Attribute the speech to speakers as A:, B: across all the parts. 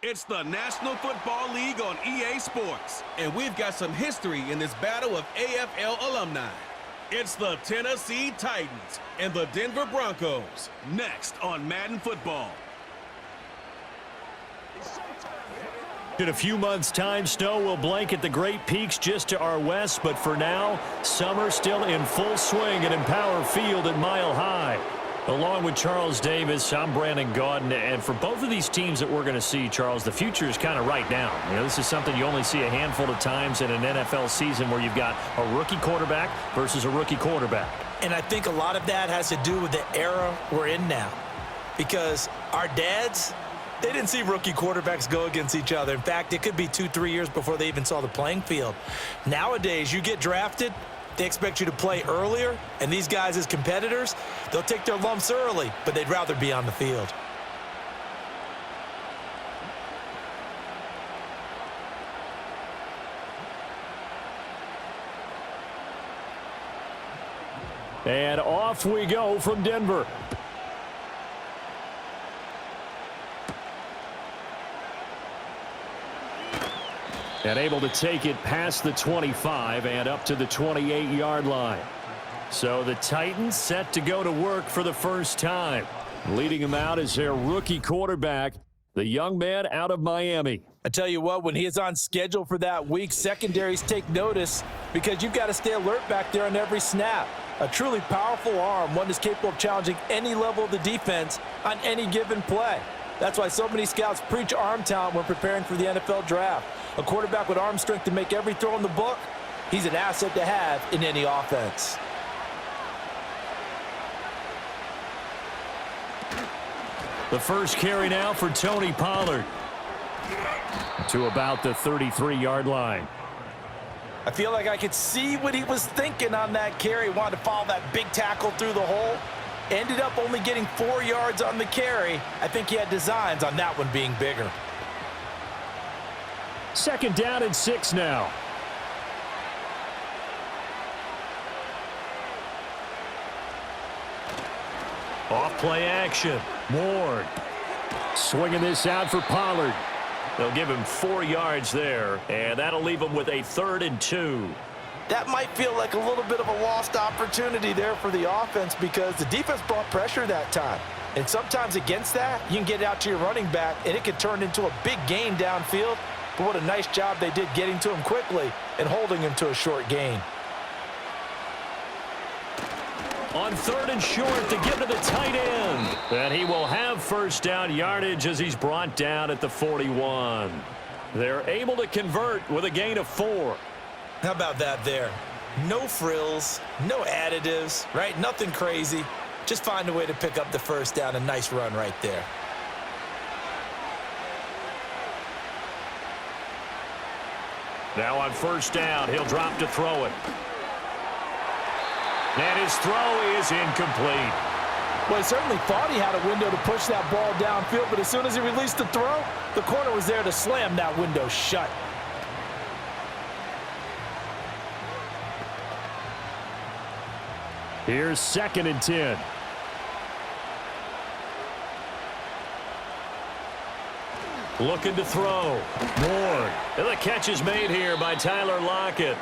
A: It's the National Football League on EA Sports, and we've got some history in this battle of AFL alumni. It's the Tennessee Titans and the Denver Broncos, next on Madden Football.
B: In a few months' time, snow will blanket the Great Peaks just to our west, but for now, summer still in full swing at Empower Field at Mile High. Along with Charles Davis, I'm Brandon Gaudin, and for both of these teams that we're going to see, Charles, the future is kind of right now. You know, this is something you only see a handful of times in an NFL season where you've got a rookie quarterback versus a rookie quarterback. And I think a lot of that has to do with the era we're in now, because our dads, they didn't see rookie quarterbacks go against each other. In fact, it could be 2-3 years before they even saw the playing field. Nowadays, you get drafted, they expect you to play earlier, and these guys as competitors, they'll take their lumps early, but they'd rather be on the field. And off we go from Denver. And able to take it past the 25 and up to the 28-yard line. So the Titans set to go to work for the first time. Leading them out is their rookie quarterback, the young man out of Miami. I tell you what, when he is on schedule for that week, secondaries take notice because you've got to stay alert back there on every snap. A truly powerful arm, one that's capable of challenging any level of the defense on any given play. That's why so many scouts preach arm talent when preparing for the NFL draft. A quarterback with arm strength to make every throw in the book, he's an asset to have in any offense. The first carry now for Tony Pollard to about the 33-yard line. I feel like I could see what he was thinking on that carry. Wanted to follow that big tackle through the hole. Ended up only getting 4 yards on the carry. I think he had designs on that one being bigger. Second down and 6 now. Off play action. Ward swinging this out for Pollard. They'll give him 4 yards there, and that'll leave him with a 3rd and 2. That might feel like a little bit of a lost opportunity there for the offense because the defense brought pressure that time. And sometimes against that, you can get it out to your running back, and it can turn into a big gain downfield. But what a nice job they did getting to him quickly and holding him to a short gain. On 3rd and short to give to the tight end. And he will have first down yardage as he's brought down at the 41. They're able to convert with a gain of 4. How about that there? No frills, no additives, right? Nothing crazy. Just find a way to pick up the first down. A nice run right there. Now on first down, he'll drop to throw it. And his throw is incomplete. Well, he certainly thought he had a window to push that ball downfield, but as soon as he released the throw, the corner was there to slam that window shut. Here's 2nd and 10. Looking to throw. Ward. And the catch is made here by Tyler Lockett.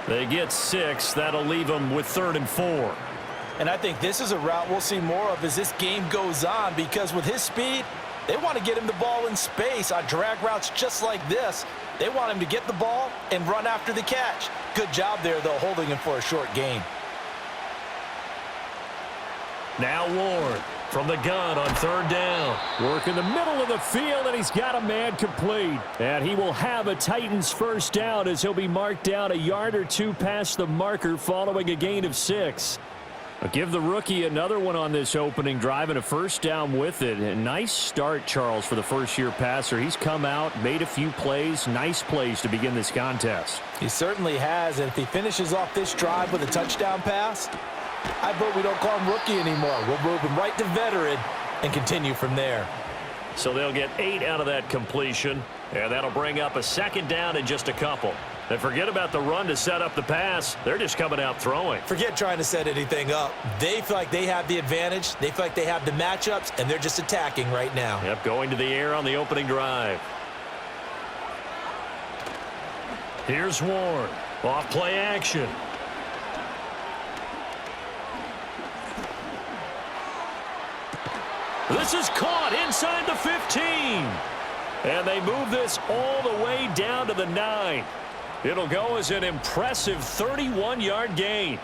B: They get 6. That'll leave them with 3rd and 4. And I think this is a route we'll see more of as this game goes on because with his speed, they want to get him the ball in space on drag routes just like this. They want him to get the ball and run after the catch. Good job there, though, holding him for a short gain. Now Ward from the gun on 3rd down. Work in the middle of the field, and he's got a man complete. And he will have a Titans first down as he'll be marked down a yard or 2 past the marker following a gain of 6. I'll give the rookie another one on this opening drive and a first down with it. A nice start, Charles, for the first-year passer. He's come out, made a few plays, nice plays to begin this contest. He certainly has, and if he finishes off this drive with a touchdown pass, I vote we don't call him rookie anymore. We'll move him right to veteran and continue from there. So they'll get 8 out of that completion, and that'll bring up a 2nd down in just a couple. And forget about the run to set up the pass. They're just coming out throwing.
C: Forget trying to set anything up. They feel like they have the advantage. They feel like they have the matchups, and they're just attacking right now.
B: Yep, going to the air on the opening drive. Here's Warren. Off play action. This is caught inside the 15. And they move this all the way down to the 9. It'll go as an impressive 31-yard gain.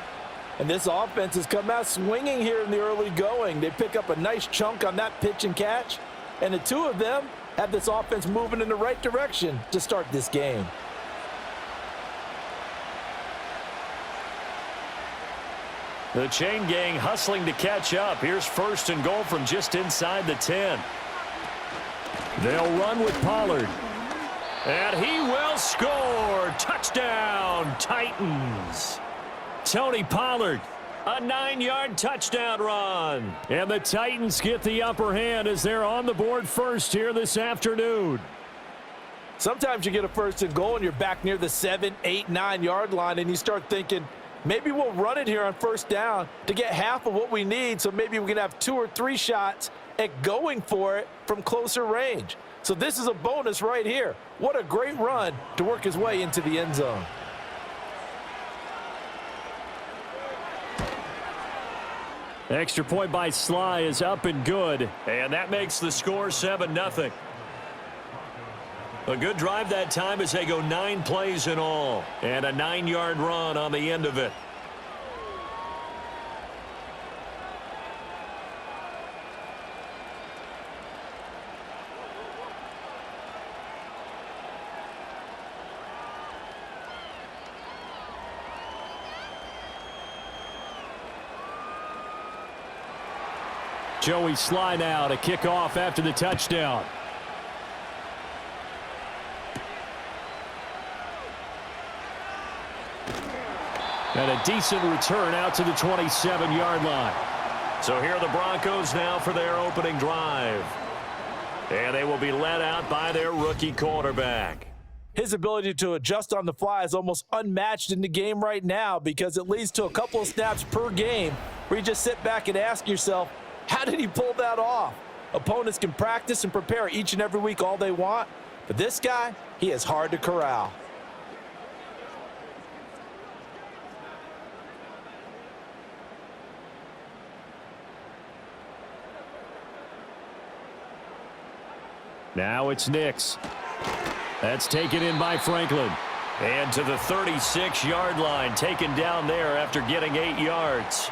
C: And this offense has come out swinging here in the early going. They pick up a nice chunk on that pitch and catch. And the two of them have this offense moving in the right direction to start this game.
B: The chain gang hustling to catch up. Here's first and goal from just inside the 10. They'll run with Pollard. And he will score. Touchdown, Titans. Tony Pollard, a 9-yard touchdown run. And the Titans get the upper hand as they're on the board first here this afternoon.
C: Sometimes you get a first and goal and you're back near the 7, 8, 9-yard line and you start thinking, maybe we'll run it here on first down to get half of what we need, so maybe we can have 2 or 3 shots at going for it from closer range. So this is a bonus right here. What a great run to work his way into the end zone.
B: Extra point by Sly is up and good, and that makes the score 7-0. A good drive that time as they go 9 plays in all, and a 9-yard run on the end of it. Joey Sly now to kick off after the touchdown. And a decent return out to the 27-yard line. So here are the Broncos now for their opening drive. And they will be led out by their rookie quarterback.
C: His ability to adjust on the fly is almost unmatched in the game right now because it leads to a couple of snaps per game where you just sit back and ask yourself, how did he pull that off? Opponents can practice and prepare each and every week all they want, but this guy, he is hard to corral.
B: Now it's Nix. That's taken in by Franklin. And to the 36-yard line, taken down there after getting 8 yards.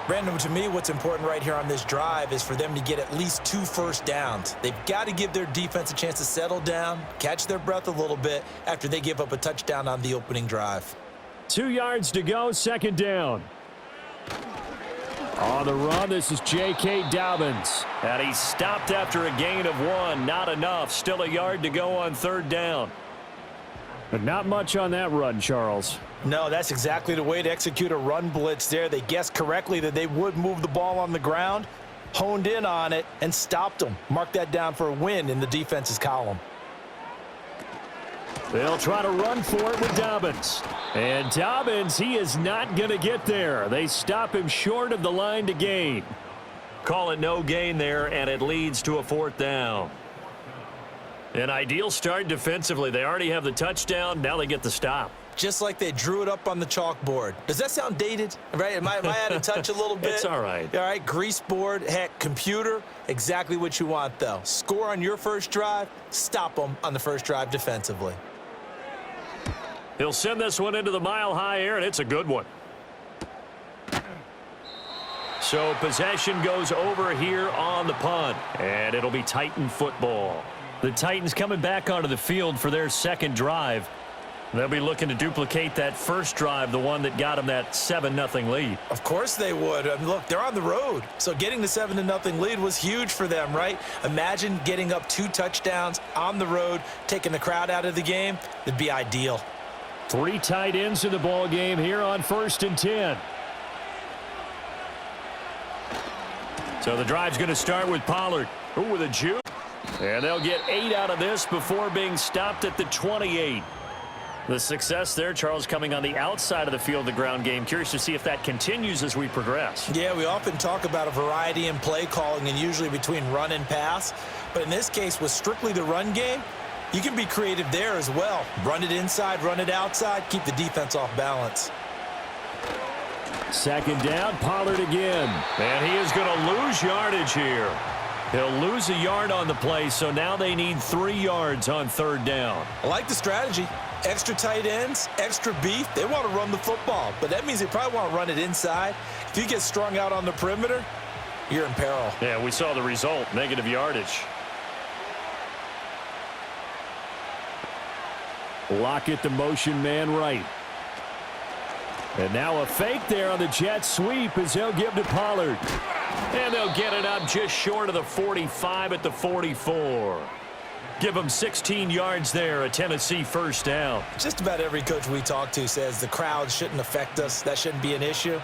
C: Brandon, to me, what's important right here on this drive is for them to get at least 2 first downs. They've got to give their defense a chance to settle down, catch their breath a little bit after they give up a touchdown on the opening drive.
B: 2 yards to go, second down. On the run, this is J.K. Dobbins. And he stopped after a gain of 1. Not enough. Still a yard to go on third down. But not much on that run, Charles.
C: No, that's exactly the way to execute a run blitz there. They guessed correctly that they would move the ball on the ground, honed in on it, and stopped them. Mark that down for a win in the defense's column.
B: They'll try to run for it with Dobbins. And Dobbins, he is not going to get there. They stop him short of the line to gain. Call it no gain there, and it leads to a fourth down. An ideal start defensively. They already have the touchdown. Now they get the stop.
C: Just like they drew it up on the chalkboard. Does that sound dated? Right? Am I out of touch a little bit?
B: It's all right.
C: All right, grease board, heck, computer, exactly what you want, though. Score on your first drive, stop them on the first drive defensively.
B: He'll send this one into the mile-high air, and it's a good one. So possession goes over here on the punt, and it'll be Titan football. The Titans coming back onto the field for their second drive. They'll be looking to duplicate that first drive, the one that got them that 7-0 lead.
C: Of course they would. I mean, look, they're on the road. So getting the 7-0 lead was huge for them, right? Imagine getting up 2 touchdowns on the road, taking the crowd out of the game. It'd be ideal.
B: 3 tight ends in the ball game here on 1st and 10. So the drive's going to start with Pollard. Ooh, with a juke. And they'll get 8 out of this before being stopped at the 28. The success there, Charles, coming on the outside of the field, the ground game. Curious to see if that continues as we progress.
C: Yeah, we often talk about a variety in play calling and usually between run and pass. But in this case, with strictly the run game, you can be creative there as well. Run it inside, run it outside, keep the defense off balance.
B: Second down, Pollard again. And he is going to lose yardage here. He'll lose a yard on the play, so now they need 3 yards on third down.
C: I like the strategy. Extra tight ends, extra beef. They want to run the football, but that means they probably want to run it inside. If you get strung out on the perimeter, you're in peril.
B: Yeah, we saw the result, negative yardage. Lockett, the motion man right. And now a fake there on the jet sweep as he'll give to Pollard. And they'll get it up just short of the 45 at the 44. Give them 16 yards there, a Tennessee first down.
C: Just about every coach we talk to says the crowd shouldn't affect us. That shouldn't be an issue.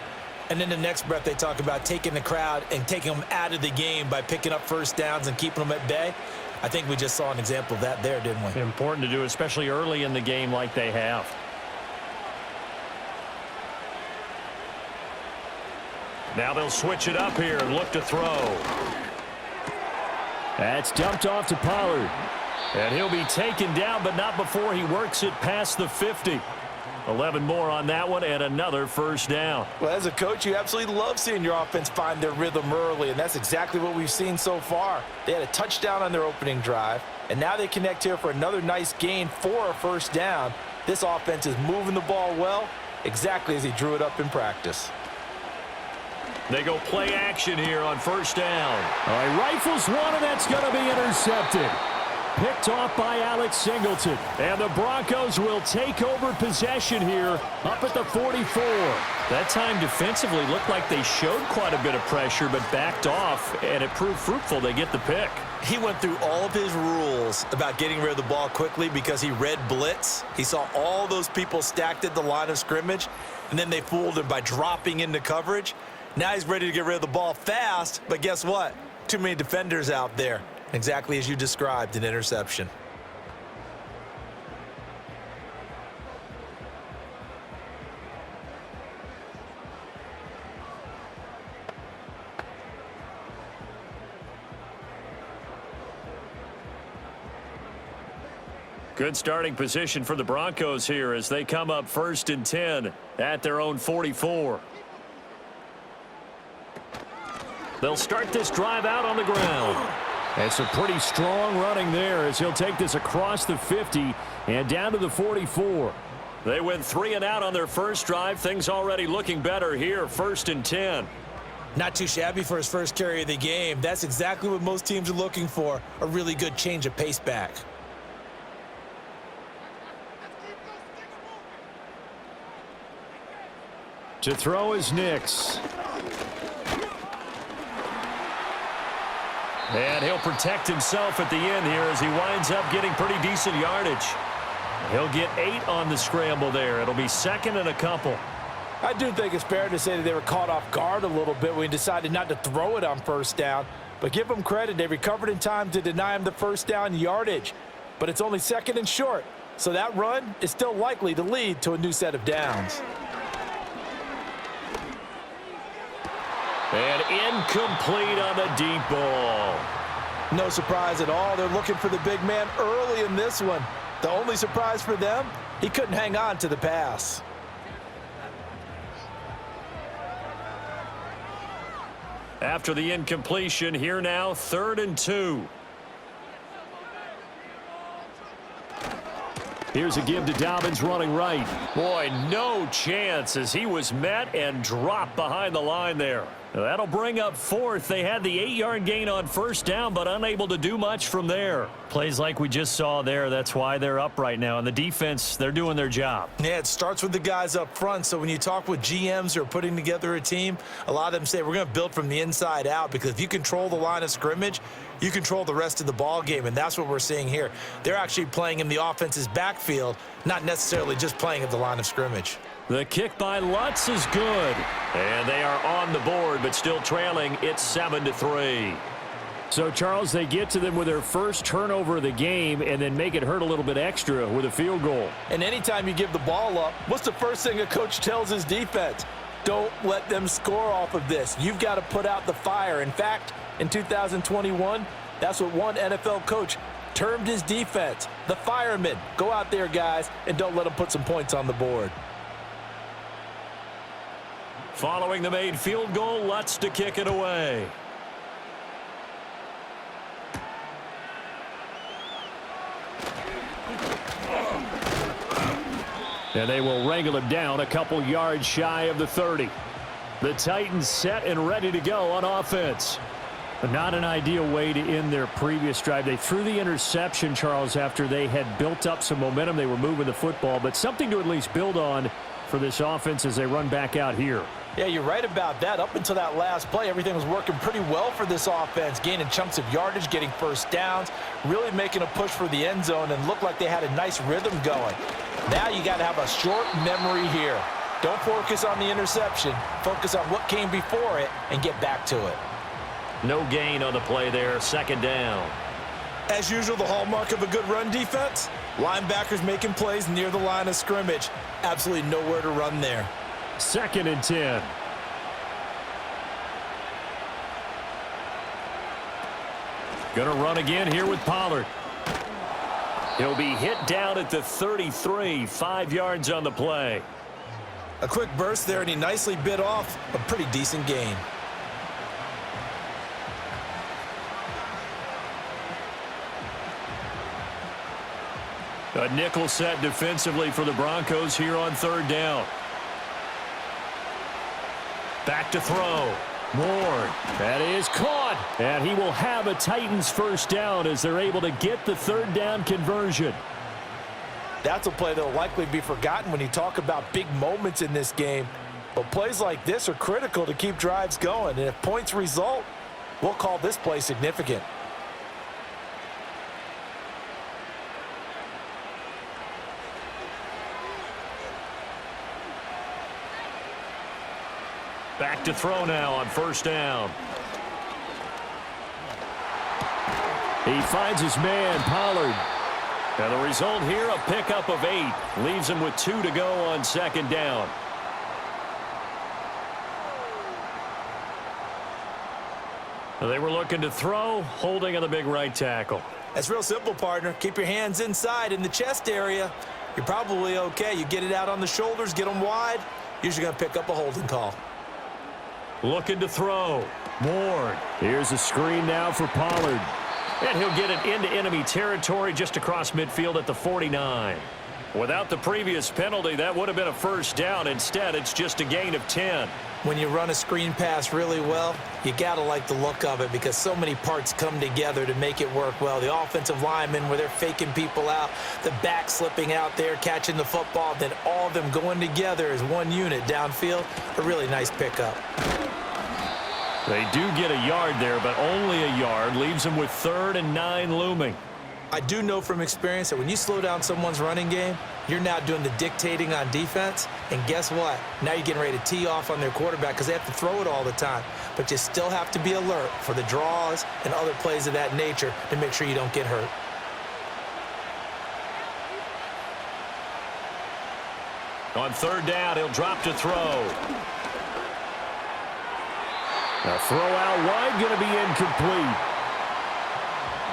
C: And then the next breath they talk about taking the crowd and taking them out of the game by picking up first downs and keeping them at bay. I think we just saw an example of that there, didn't we?
B: Important to do, especially early in the game like they have. Now they'll switch it up here and look to throw. That's dumped off to Pollard. And he'll be taken down, but not before he works it past the 50. 11 more on that one and another first down.
C: Well, as a coach, you absolutely love seeing your offense find their rhythm early, and that's exactly what we've seen so far. They had a touchdown on their opening drive, and now they connect here for another nice gain for a first down. This offense is moving the ball well, exactly as he drew it up in practice.
B: They go play action here on first down. All right, rifles one, and that's going to be intercepted. Picked off by Alex Singleton. And the Broncos will take over possession here up at the 44. That time defensively looked like they showed quite a bit of pressure but backed off, and it proved fruitful. They get the pick.
C: He went through all of his rules about getting rid of the ball quickly because he read blitz. He saw all those people stacked at the line of scrimmage, and then they fooled him by dropping into coverage. Now he's ready to get rid of the ball fast, but guess what? Too many defenders out there. Exactly as you described, an interception.
B: Good starting position for the Broncos here as they come up 1st and 10 at their own 44. They'll start this drive out on the ground. It's a pretty strong running there as he'll take this across the 50 and down to the 44. They went 3 and out on their first drive. Things already looking better here, 1st and 10.
C: Not too shabby for his first carry of the game. That's exactly what most teams are looking for, a really good change of pace back.
B: To throw is Nix. And he'll protect himself at the end here as he winds up getting pretty decent yardage. He'll get 8 on the scramble there. It'll be 2nd and a couple.
C: I do think it's fair to say that they were caught off guard a little bit when he decided not to throw it on first down. But give them credit. They recovered in time to deny him the first down yardage. But it's only 2nd and short. So that run is still likely to lead to a new set of downs.
B: And incomplete on the deep ball.
C: No surprise at all. They're looking for the big man early in this one. The only surprise for them, he couldn't hang on to the pass.
B: After the incompletion, here now, 3rd and 2. Here's a give to Dobbins running right. Boy, no chance as he was met and dropped behind the line there. That'll bring up 4th. They had the 8-yard gain on first down, but unable to do much from there. Plays like we just saw there. That's why they're up right now. And the defense, they're doing their job.
C: Yeah, it starts with the guys up front. So when you talk with GMs who are putting together a team, a lot of them say we're going to build from the inside out, because if you control the line of scrimmage, you control the rest of the ball game, and that's what we're seeing here. They're actually playing in the offense's backfield, not necessarily just playing at the line of scrimmage.
B: The kick by Lutz is good. And they are on the board, but still trailing. It's 7-3. So, Charles, they get to them with their first turnover of the game and then make it hurt a little bit extra with a field goal.
C: And anytime you give the ball up, what's the first thing a coach tells his defense? Don't let them score off of this. You've got to put out the fire. In fact, in 2021, that's what one NFL coach termed his defense, the firemen. Go out there, guys, and don't let them put some points on the board.
B: Following the made field goal, Lutz to kick it away. And they will wrangle him down a couple yards shy of the 30. The Titans set and ready to go on offense. But not an ideal way to end their previous drive. They threw the interception, Charles, after they had built up some momentum. They were moving the football, but something to at least build on for this offense as they run back out here.
C: Yeah, you're right about that. Up until that last play, everything was working pretty well for this offense, gaining chunks of yardage, getting first downs, really making a push for the end zone, and looked like they had a nice rhythm going. Now you got to have a short memory here. Don't focus on the interception. Focus on what came before it and get back to it.
B: No gain on the play there, second down.
C: As usual, the hallmark of a good run defense, linebackers making plays near the line of scrimmage. Absolutely nowhere to run there.
B: 2nd and 10. Gonna run again here with Pollard. He'll be hit down at the 33, 5 yards on the play.
C: A quick burst there, and he nicely bit off a pretty decent gain.
B: A nickel set defensively for the Broncos here on 3rd down. Back to throw. Moore. That is caught. And he will have a Titans first down as they're able to get the 3rd down conversion.
C: That's a play that will likely be forgotten when you talk about big moments in this game. But plays like this are critical to keep drives going. And if points result, we'll call this play significant.
B: Back to throw now on 1st down. He finds his man, Pollard. And the result here, a pickup of 8. Leaves him with 2 to go on 2nd down. They were looking to throw, holding on the big right tackle.
C: That's real simple, partner. Keep your hands inside in the chest area. You're probably okay. You get it out on the shoulders, get them wide. Usually going to pick up a holding call.
B: Looking to throw. Moore. Here's a screen now for Pollard. And he'll get it into enemy territory just across midfield at the 49. Without the previous penalty, that would have been a first down. Instead, it's just a gain of 10.
C: When you run a screen pass really well, you got to like the look of it because so many parts come together to make it work well. The offensive linemen, where they're faking people out, the back slipping out there, catching the football, then all of them going together as one unit downfield. A really nice pickup.
B: They do get a yard there, but only a yard. Leaves them with 3rd and 9 looming.
C: I do know from experience that when you slow down someone's running game, you're now doing the dictating on defense. And guess what? Now you're getting ready to tee off on their quarterback because they have to throw it all the time. But you still have to be alert for the draws and other plays of that nature to make sure you don't get hurt.
B: On 3rd down, he'll drop to throw. A throw out wide, going to be incomplete.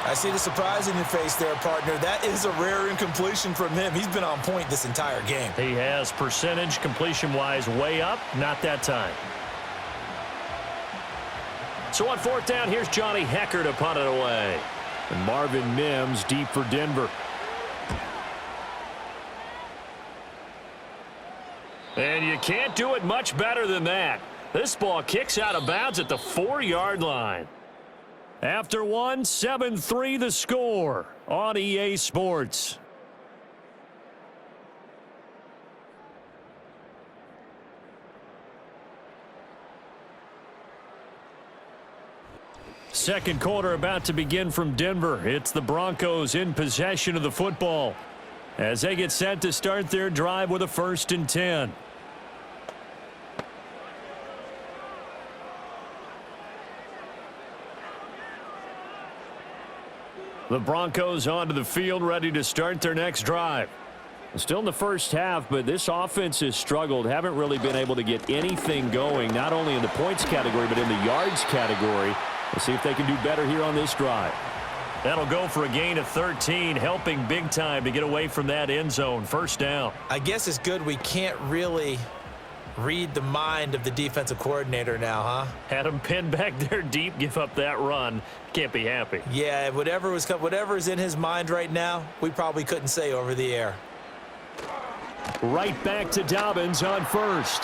C: I see the surprise in your face there, partner. That is a rare incompletion from him. He's been on point this entire game.
B: He has percentage completion-wise way up. Not that time. So on 4th down, here's Johnny Hecker to punt it away. And Marvin Mims deep for Denver. And you can't do it much better than that. This ball kicks out of bounds at the 4-yard line. After one, 7-3 the score on EA Sports. Second quarter about to begin from Denver. It's the Broncos in possession of the football as they get set to start their drive with a 1st and 10. The Broncos onto the field, ready to start their next drive. Still in the first half, but this offense has struggled. Haven't really been able to get anything going, not only in the points category, but in the yards category. We'll see if they can do better here on this drive. That'll go for a gain of 13, helping big time to get away from that end zone. First down.
C: I guess it's good we can't really read the mind of the defensive coordinator now, huh?
B: Had him pinned back there deep, give up that run. Can't be happy.
C: Yeah, whatever's in his mind right now, we probably couldn't say over the air.
B: Right back to Dobbins on first.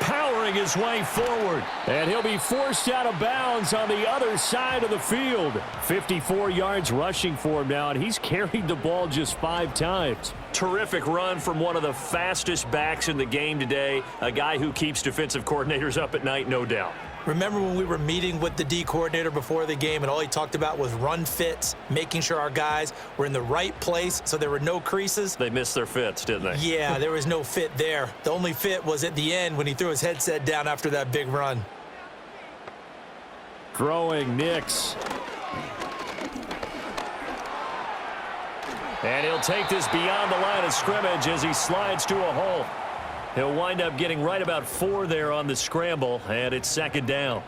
B: Powering his way forward. And he'll be forced out of bounds on the other side of the field. 54 yards rushing for him now, and he's carried the ball just 5 times. Terrific run from one of the fastest backs in the game today. A guy who keeps defensive coordinators up at night, no doubt.
C: Remember when we were meeting with the D coordinator before the game and all he talked about was run fits, making sure our guys were in the right place so there were no creases?
B: They missed their fits, didn't they?
C: Yeah, there was no fit there. The only fit was at the end when he threw his headset down after that big run.
B: Throwing Nix. And he'll take this beyond the line of scrimmage as he slides to a hole. He'll wind up getting right about 4 there on the scramble, and it's second down.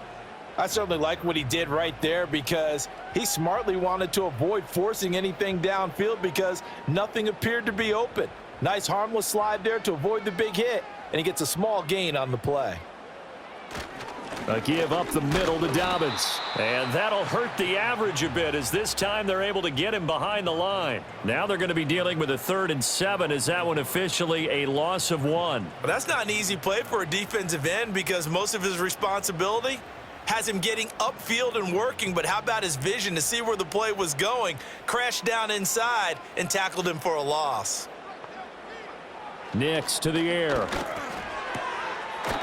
C: I certainly like what he did right there because he smartly wanted to avoid forcing anything downfield because nothing appeared to be open. Nice harmless slide there to avoid the big hit, and he gets a small gain on the play.
B: A give up the middle to Dobbins. And that'll hurt the average a bit as this time they're able to get him behind the line. Now they're going to be dealing with a 3rd and 7 as that one officially a loss of 1.
C: But that's not an easy play for a defensive end because most of his responsibility has him getting upfield and working, but how about his vision to see where the play was going, crashed down inside and tackled him for a loss.
B: Nix to the air.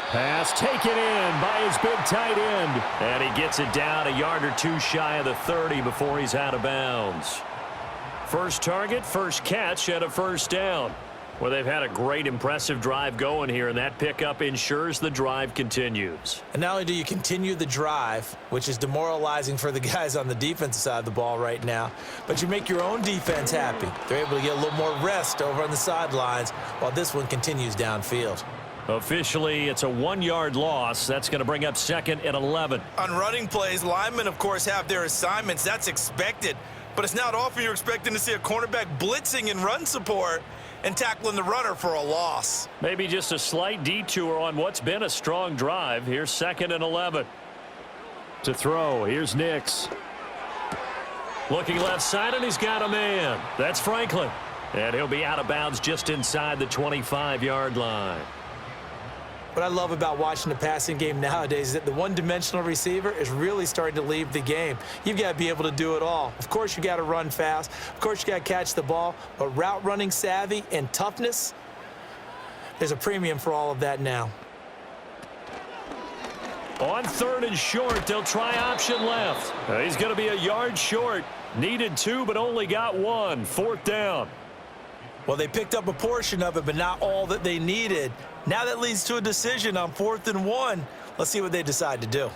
B: Pass taken in by his big tight end. And he gets it down a yard or 2 shy of the 30 before he's out of bounds. First target, first catch, and a first down. Well, they've had a great, impressive drive going here, and that pickup ensures the drive continues.
C: And not only do you continue the drive, which is demoralizing for the guys on the defensive side of the ball right now, but you make your own defense happy. They're able to get a little more rest over on the sidelines while this one continues downfield.
B: Officially, it's a 1-yard loss. That's going to bring up 2nd and 11.
C: On running plays, linemen, of course, have their assignments. That's expected. But it's not often you're expecting to see a cornerback blitzing in run support and tackling the runner for a loss.
B: Maybe just a slight detour on what's been a strong drive. Here's 2nd and 11. To throw, here's Nix. Looking left side, and he's got a man. That's Franklin. And he'll be out of bounds just inside the 25-yard line.
C: What I love about watching the passing game nowadays is that the one-dimensional receiver is really starting to leave the game. You've got to be able to do it all. Of course, you got to run fast. Of course, you got to catch the ball. But route running savvy and toughness, there's a premium for all of that now.
B: On 3rd and short, they'll try option left. He's going to be a yard short. Needed 2, but only got 1. 4th down.
C: Well, they picked up a portion of it, but not all that they needed. Now that leads to a decision on 4th and 1. Let's see what they decide to do.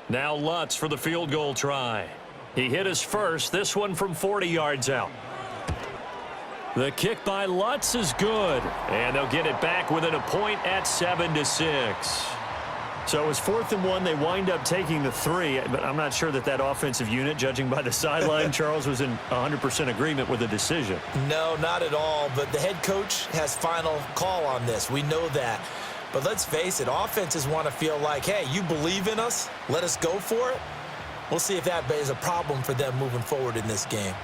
B: Now Lutz for the field goal try. He hit his first, this one from 40 yards out. The kick by Lutz is good, and they'll get it back within a point at 7-6. So it's 4th and 1. They wind up taking the 3, but I'm not sure that offensive unit, judging by the sideline, Charles, was in 100% agreement with the decision.
C: No, not at all, but the head coach has final call on this. We know that. But let's face it, offenses want to feel like, hey, you believe in us, let us go for it. We'll see if that is a problem for them moving forward in this game.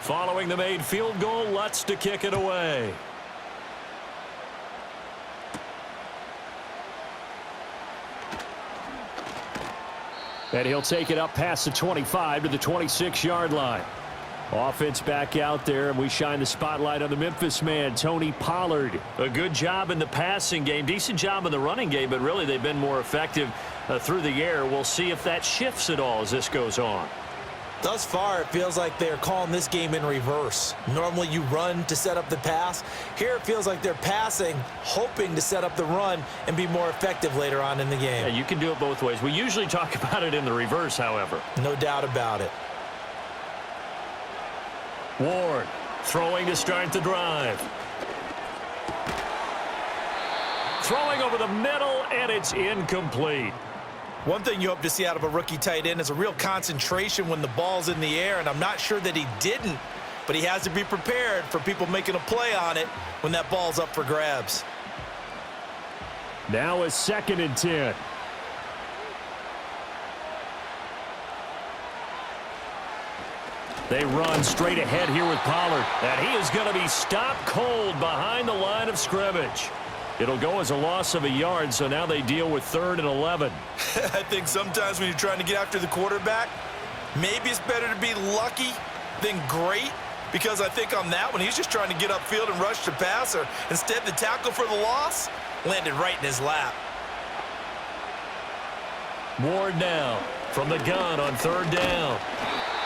B: Following the made field goal, Lutz to kick it away. And he'll take it up past the 25 to the 26-yard line. Offense back out there, and we shine the spotlight on the Memphis man, Tony Pollard. A good job in the passing game, decent job in the running game, but really they've been more effective through the air. We'll see if that shifts at all as this goes on.
C: Thus far, it feels like they're calling this game in reverse. Normally you run to set up the pass. Here it feels like they're passing, hoping to set up the run and be more effective later on in the game.
B: Yeah, you can do it both ways. We usually talk about it in the reverse, however.
C: No doubt about it.
B: Ward throwing to start the drive. Throwing over the middle, and it's incomplete.
C: One thing you hope to see out of a rookie tight end is a real concentration when the ball's in the air, and I'm not sure that he didn't, but he has to be prepared for people making a play on it when that ball's up for grabs.
B: Now a 2nd and 10. They run straight ahead here with Pollard, and he is going to be stopped cold behind the line of scrimmage. It'll go as a loss of a yard, so now they deal with 3rd and 11.
C: I think sometimes when you're trying to get after the quarterback, maybe it's better to be lucky than great, because I think on that one, he's just trying to get upfield and rush the passer. Instead, the tackle for the loss landed right in his lap.
B: Ward now from the gun on 3rd down.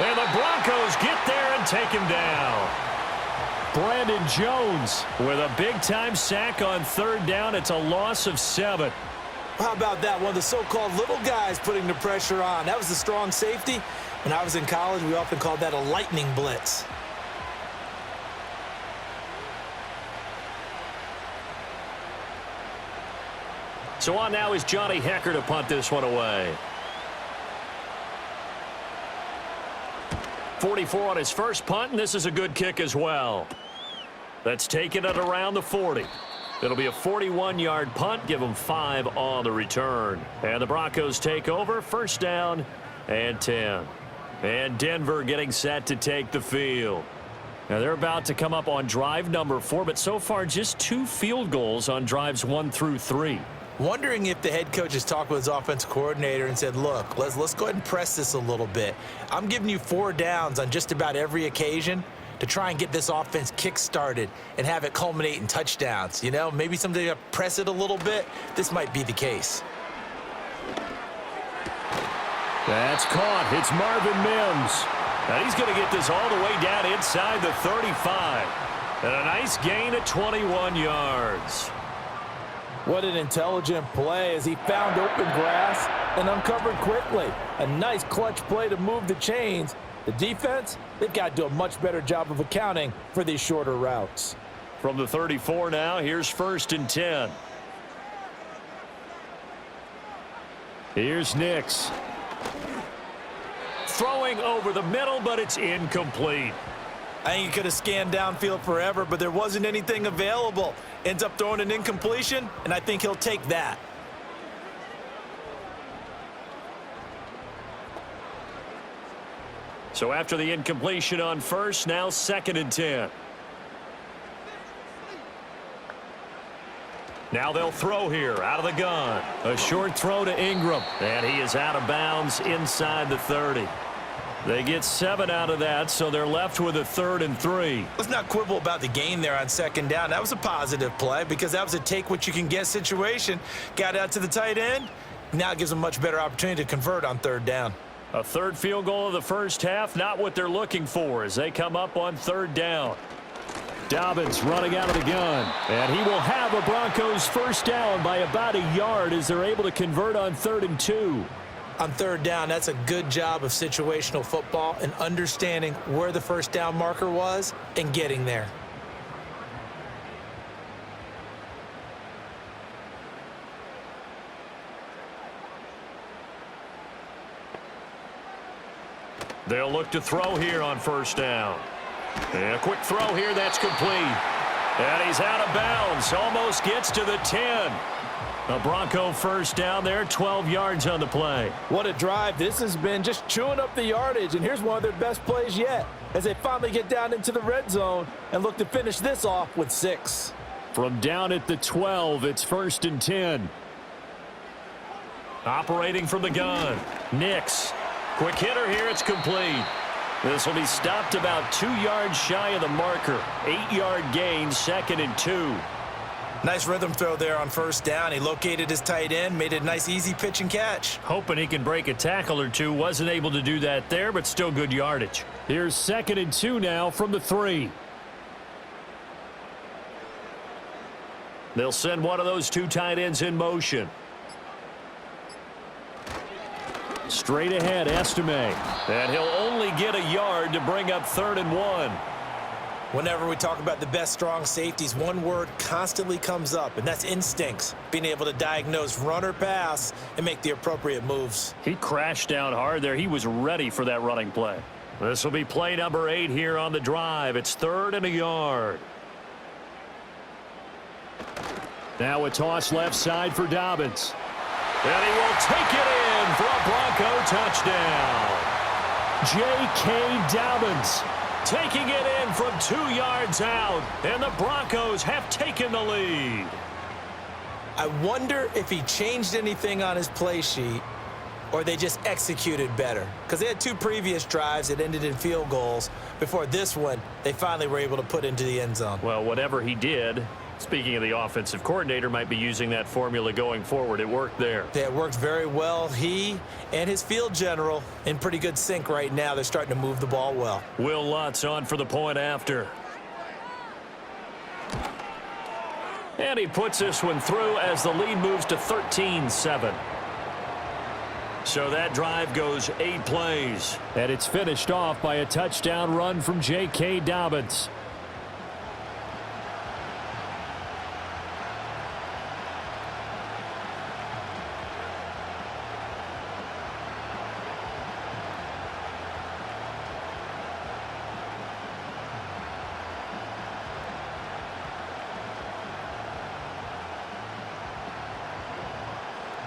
B: And the Broncos get there and take him down. Brandon Jones with a big-time sack on 3rd down. It's a loss of 7.
C: How about that? One of the so-called little guys putting the pressure on. That was the strong safety. When I was in college, we often called that a lightning blitz.
B: So on now is Johnny Hecker to punt this one away. 44 on his first punt, and this is a good kick as well. That's taken at around the 40. It'll be a 41-yard punt, give them 5 on the return. And the Broncos take over, 1st down and 10. And Denver getting set to take the field. Now they're about to come up on drive number 4, but so far just 2 field goals on drives 1 through 3.
C: Wondering if the head coach has talked with his offensive coordinator and said, look, let's go ahead and press this a little bit. I'm giving you 4 downs on just about every occasion to try and get this offense kick-started and have it culminate in touchdowns. You know, maybe someday you press it a little bit. This might be the case.
B: That's caught. It's Marvin Mims. Now he's going to get this all the way down inside the 35. And a nice gain of 21 yards.
C: What an intelligent play as he found open grass and uncovered quickly. A nice clutch play to move the chains. The defense, they've got to do a much better job of accounting for these shorter routes.
B: From the 34 now, here's 1st and 10. Here's Nix. Throwing over the middle, but it's incomplete.
C: I think he could have scanned downfield forever, but there wasn't anything available. Ends up throwing an incompletion, and I think he'll take that.
B: So after the incompletion on 1st, now 2nd and 10. Now they'll throw here out of the gun. A short throw to Ingram, and he is out of bounds inside the 30. They get 7 out of that, so they're left with a 3rd and 3.
C: Let's not quibble about the gain there on 2nd down. That was a positive play because that was a take-what-you-can-get situation. Got out to the tight end. Now it gives them a much better opportunity to convert on 3rd down.
B: A 3rd field goal of the first half, not what they're looking for as they come up on 3rd down. Dobbins running out of the gun, and he will have a Broncos 1st down by about a yard as they're able to convert on 3rd and 2.
C: On 3rd down, that's a good job of situational football and understanding where the 1st down marker was and getting there.
B: They'll look to throw here on 1st down. And a quick throw here, that's complete. And he's out of bounds, almost gets to the 10. A Bronco 1st down there, 12 yards on the play.
C: What a drive. This has been just chewing up the yardage, and here's one of their best plays yet as they finally get down into the red zone and look to finish this off with 6.
B: From down at the 12, it's 1st and 10. Operating from the gun, Nix. Quick hitter here, it's complete. This will be stopped about 2 yards shy of the marker. 8-yard gain, 2nd and 2.
C: Nice rhythm throw there on first down. He located his tight end, made it a nice easy pitch and catch.
B: Hoping he can break a tackle or two. Wasn't able to do that there, but still good yardage. Here's 2nd and 2 now from the 3. They'll send one of those 2 tight ends in motion. Straight ahead, Estime. And he'll only get a yard to bring up 3rd and 1.
C: Whenever we talk about the best strong safeties, one word constantly comes up, and that's instincts. Being able to diagnose run or pass and make the appropriate moves.
B: He crashed down hard there. He was ready for that running play. This will be play number 8 here on the drive. It's 3rd and a yard. Now a toss left side for Dobbins. And he will take it in for a Bronco touchdown. J.K. Dobbins taking it in from 2 yards out, and the Broncos have taken the lead.
C: I wonder if he changed anything on his play sheet or they just executed better. Because they had 2 previous drives that ended in field goals. Before this one, they finally were able to put into the end zone.
B: Well, whatever he did, speaking of the offensive coordinator, might be using that formula going forward. It worked there.
C: Yeah, it worked very well. He and his field general in pretty good sync right now. They're starting to move the ball well.
B: Will Lutz on for the point after. And he puts this one through as the lead moves to 13-7. So that drive goes 8 plays. And it's finished off by a touchdown run from J.K. Dobbins.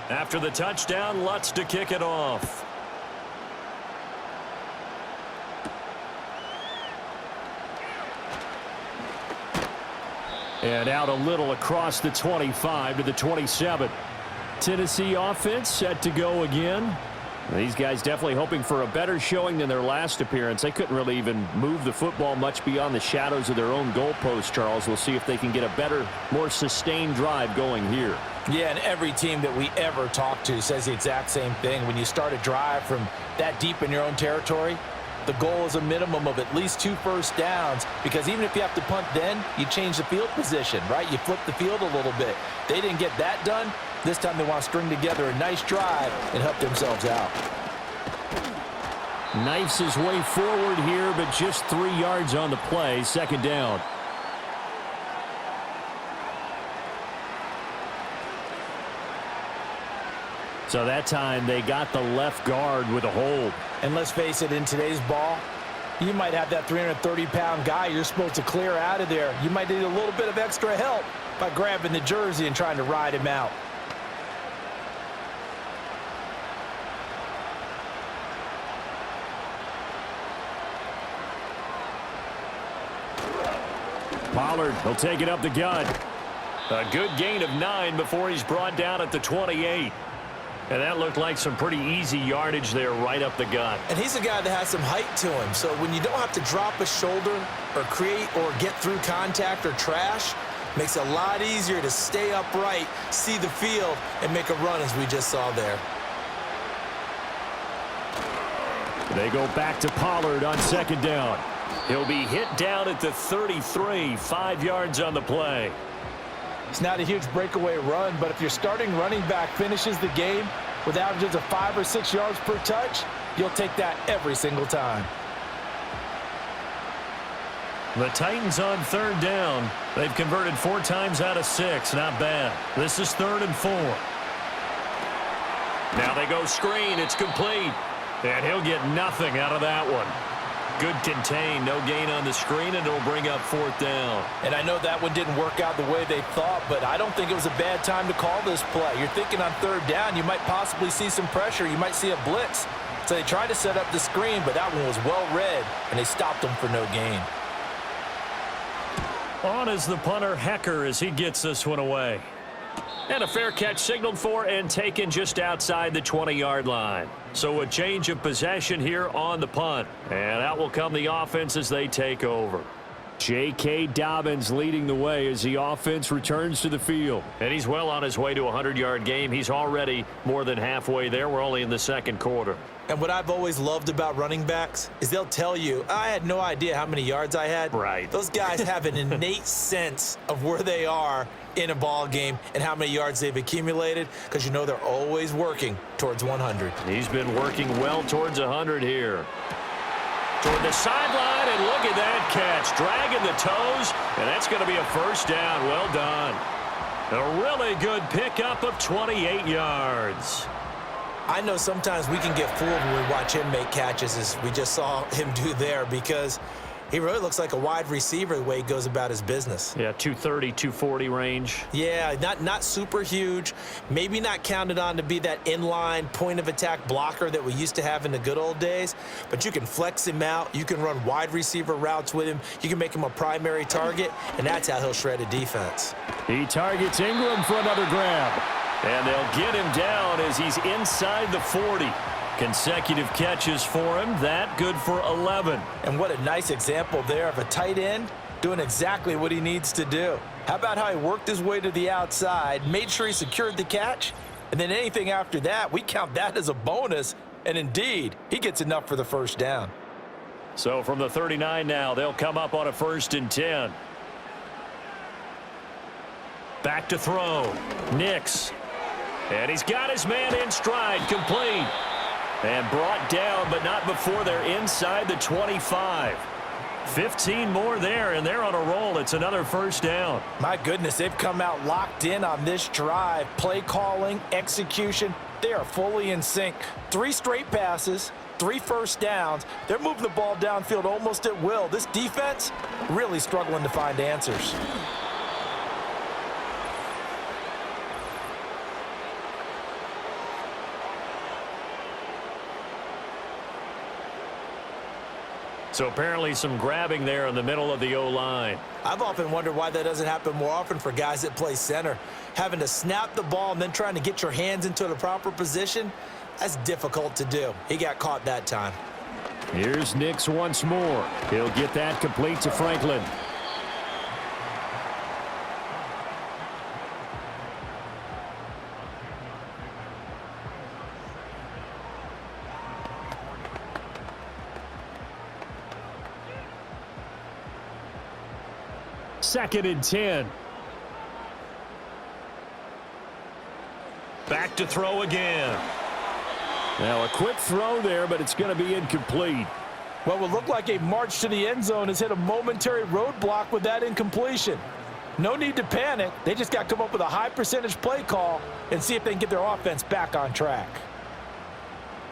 B: After the touchdown, Lutz to kick it off. And out a little across the 25 to the 27. Tennessee offense set to go again. These guys definitely hoping for a better showing than their last appearance. They couldn't really even move the football much beyond the shadows of their own goalpost, Charles. We'll see if they can get a better, more sustained drive going here.
C: Yeah, and every team that we ever talk to says the exact same thing. When you start a drive from that deep in your own territory, the goal is a minimum of at least 2 first downs, because even if you have to punt then, you change the field position, right? You flip the field a little bit. They didn't get that done. This time they want to string together a nice drive and help themselves out.
B: Knifes his way forward here, but just 3 yards on the play. 2nd down. So that time they got the left guard with a hold.
C: And let's face it, in today's ball, you might have that 330-pound guy you're supposed to clear out of there. You might need a little bit of extra help by grabbing the jersey and trying to ride him out.
B: Pollard will take it up the gut. A good gain of 9 before he's brought down at the 28. And that looked like some pretty easy yardage there right up the gut.
C: And he's a guy that has some height to him. So when you don't have to drop a shoulder or create or get through contact or trash, makes it a lot easier to stay upright, see the field, and make a run as we just saw there.
B: They go back to Pollard on 2nd down. He'll be hit down at the 33, 5 yards on the play.
C: It's not a huge breakaway run, but if your starting running back finishes the game with averages of 5 or 6 yards per touch, you'll take that every single time.
B: The Titans on 3rd down. They've converted 4 times out of 6. Not bad. This is 3rd and 4. Now they go screen. It's complete. And he'll get nothing out of that one. Good contain, no gain on the screen, and it'll bring up 4th down.
C: And I know that one didn't work out the way they thought, but I don't think it was a bad time to call this play. You're thinking on 3rd down, you might possibly see some pressure. You might see a blitz. So they tried to set up the screen, but that one was well read, and they stopped them for no gain.
B: On is the punter, Hecker, as he gets this one away. And a fair catch signaled for and taken just outside the 20-yard line. So a change of possession here on the punt. And out will come the offense as they take over. J.K. Dobbins leading the way as the offense returns to the field. And he's well on his way to a 100-yard game. He's already more than halfway there. We're only in the second quarter.
C: And what I've always loved about running backs is they'll tell you, I had no idea how many yards I had.
B: Right.
C: Those guys have an innate sense of where they are in a ball game and how many yards they've accumulated, because you know they're always working towards 100.
B: He's been working well towards 100 here. Toward the sideline, and look at that catch. Dragging the toes, and that's going to be a first down. Well done. A really good pickup of 28 yards.
C: I know sometimes we can get fooled when we watch him make catches, as we just saw him do there, because he really looks like a wide receiver the way he goes about his business.
B: Yeah, 230, 240 range.
C: Yeah, not super huge. Maybe not counted on to be that inline point-of-attack blocker that we used to have in the good old days, but you can flex him out. You can run wide receiver routes with him. You can make him a primary target, and that's how he'll shred a defense.
B: He targets Ingram for another grab. And they'll get him down as he's inside the 40. Consecutive catches for him. That good for 11.
C: And what a nice example there of a tight end doing exactly what he needs to do. How about how he worked his way to the outside, made sure he secured the catch, and then anything after that, we count that as a bonus. And indeed, he gets enough for the first down.
B: So from the 39 now, they'll come up on a 1st and 10. Back to throw. Nix. And he's got his man in stride, complete. And brought down, but not before they're inside the 25. 15 more there, and they're on a roll. It's another first down.
C: My goodness, they've come out locked in on this drive. Play calling, execution, they are fully in sync. 3 straight passes, 3 first downs. They're moving the ball downfield almost at will. This defense really struggling to find answers.
B: So apparently some grabbing there in the middle of the O-line.
C: I've often wondered why that doesn't happen more often for guys that play center. Having to snap the ball and then trying to get your hands into the proper position, that's difficult to do. He got caught that time.
B: Here's Nix once more. He'll get that complete to Franklin. Second and 10. Back to throw again. Now a quick throw there, but it's going to be incomplete.
C: What will look like a march to the end zone has hit a momentary roadblock with that incompletion. No need to panic. They just got to come up with a high percentage play call and see if they can get their offense back on track.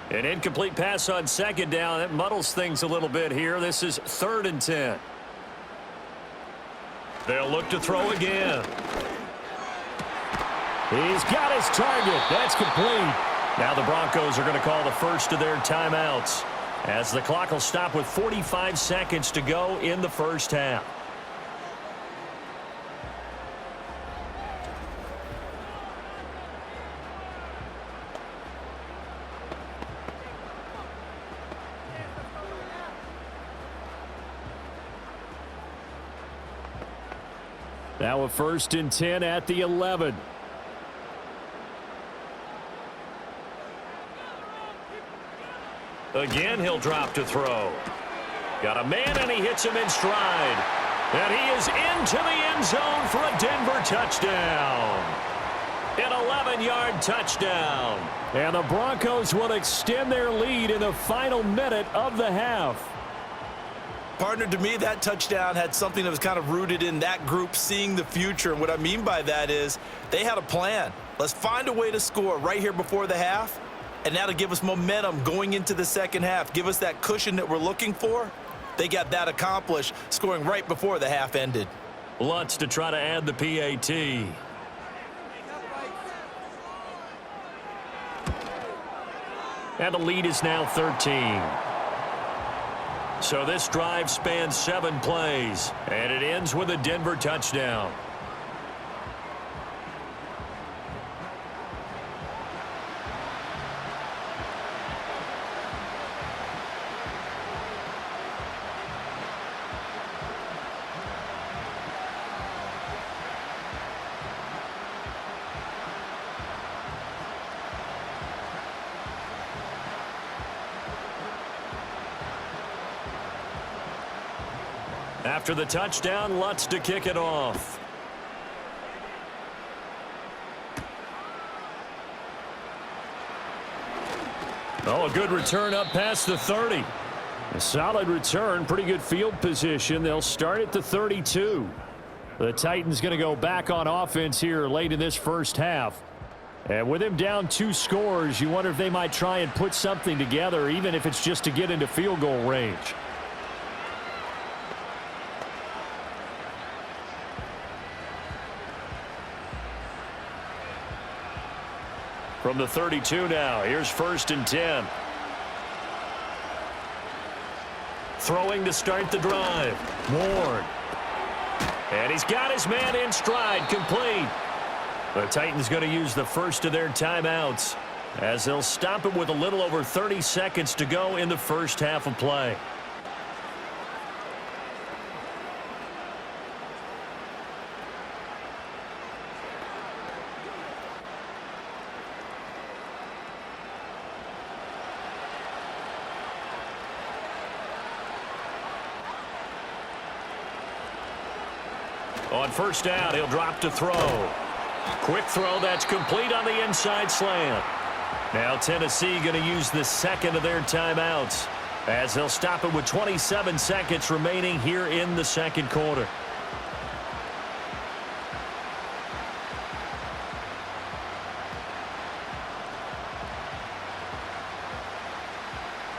B: An incomplete pass on second down. That muddles things a little bit here. This is 3rd and 10. They'll look to throw again. He's got his target. That's complete. Now the Broncos are going to call the first of their timeouts, as the clock will stop with 45 seconds to go in the first half. Now a 1st and 10 at the 11. Again, he'll drop to throw. Got a man, and he hits him in stride. And he is into the end zone for a Denver touchdown. An 11-yard touchdown. And the Broncos will extend their lead in the final minute of the half.
C: Partner, to me, that touchdown had something that was kind of rooted in that group seeing the future. And what I mean by that is they had a plan. Let's find a way to score right here before the half, and that'll give us momentum going into the second half, give us that cushion that we're looking for. They got that accomplished, scoring right before the half ended.
B: Lutz to try to add the PAT. And the lead is now 13. So this drive spans 7 plays, and it ends with a Denver touchdown. After the touchdown, Lutz to kick it off. Oh, a good return up past the 30. A solid return, pretty good field position. They'll start at the 32. The Titans going to go back on offense here late in this first half. And with him down 2 scores, you wonder if they might try and put something together, even if it's just to get into field goal range. From the 32 now, here's 1st and 10. Throwing to start the drive. Ward. And he's got his man in stride, complete. The Titans going to use the first of their timeouts as they'll stop it with a little over 30 seconds to go in the first half of play. On 1st down, he'll drop to throw. Quick throw that's complete on the inside slant. Now Tennessee going to use the second of their timeouts as they'll stop it with 27 seconds remaining here in the second quarter.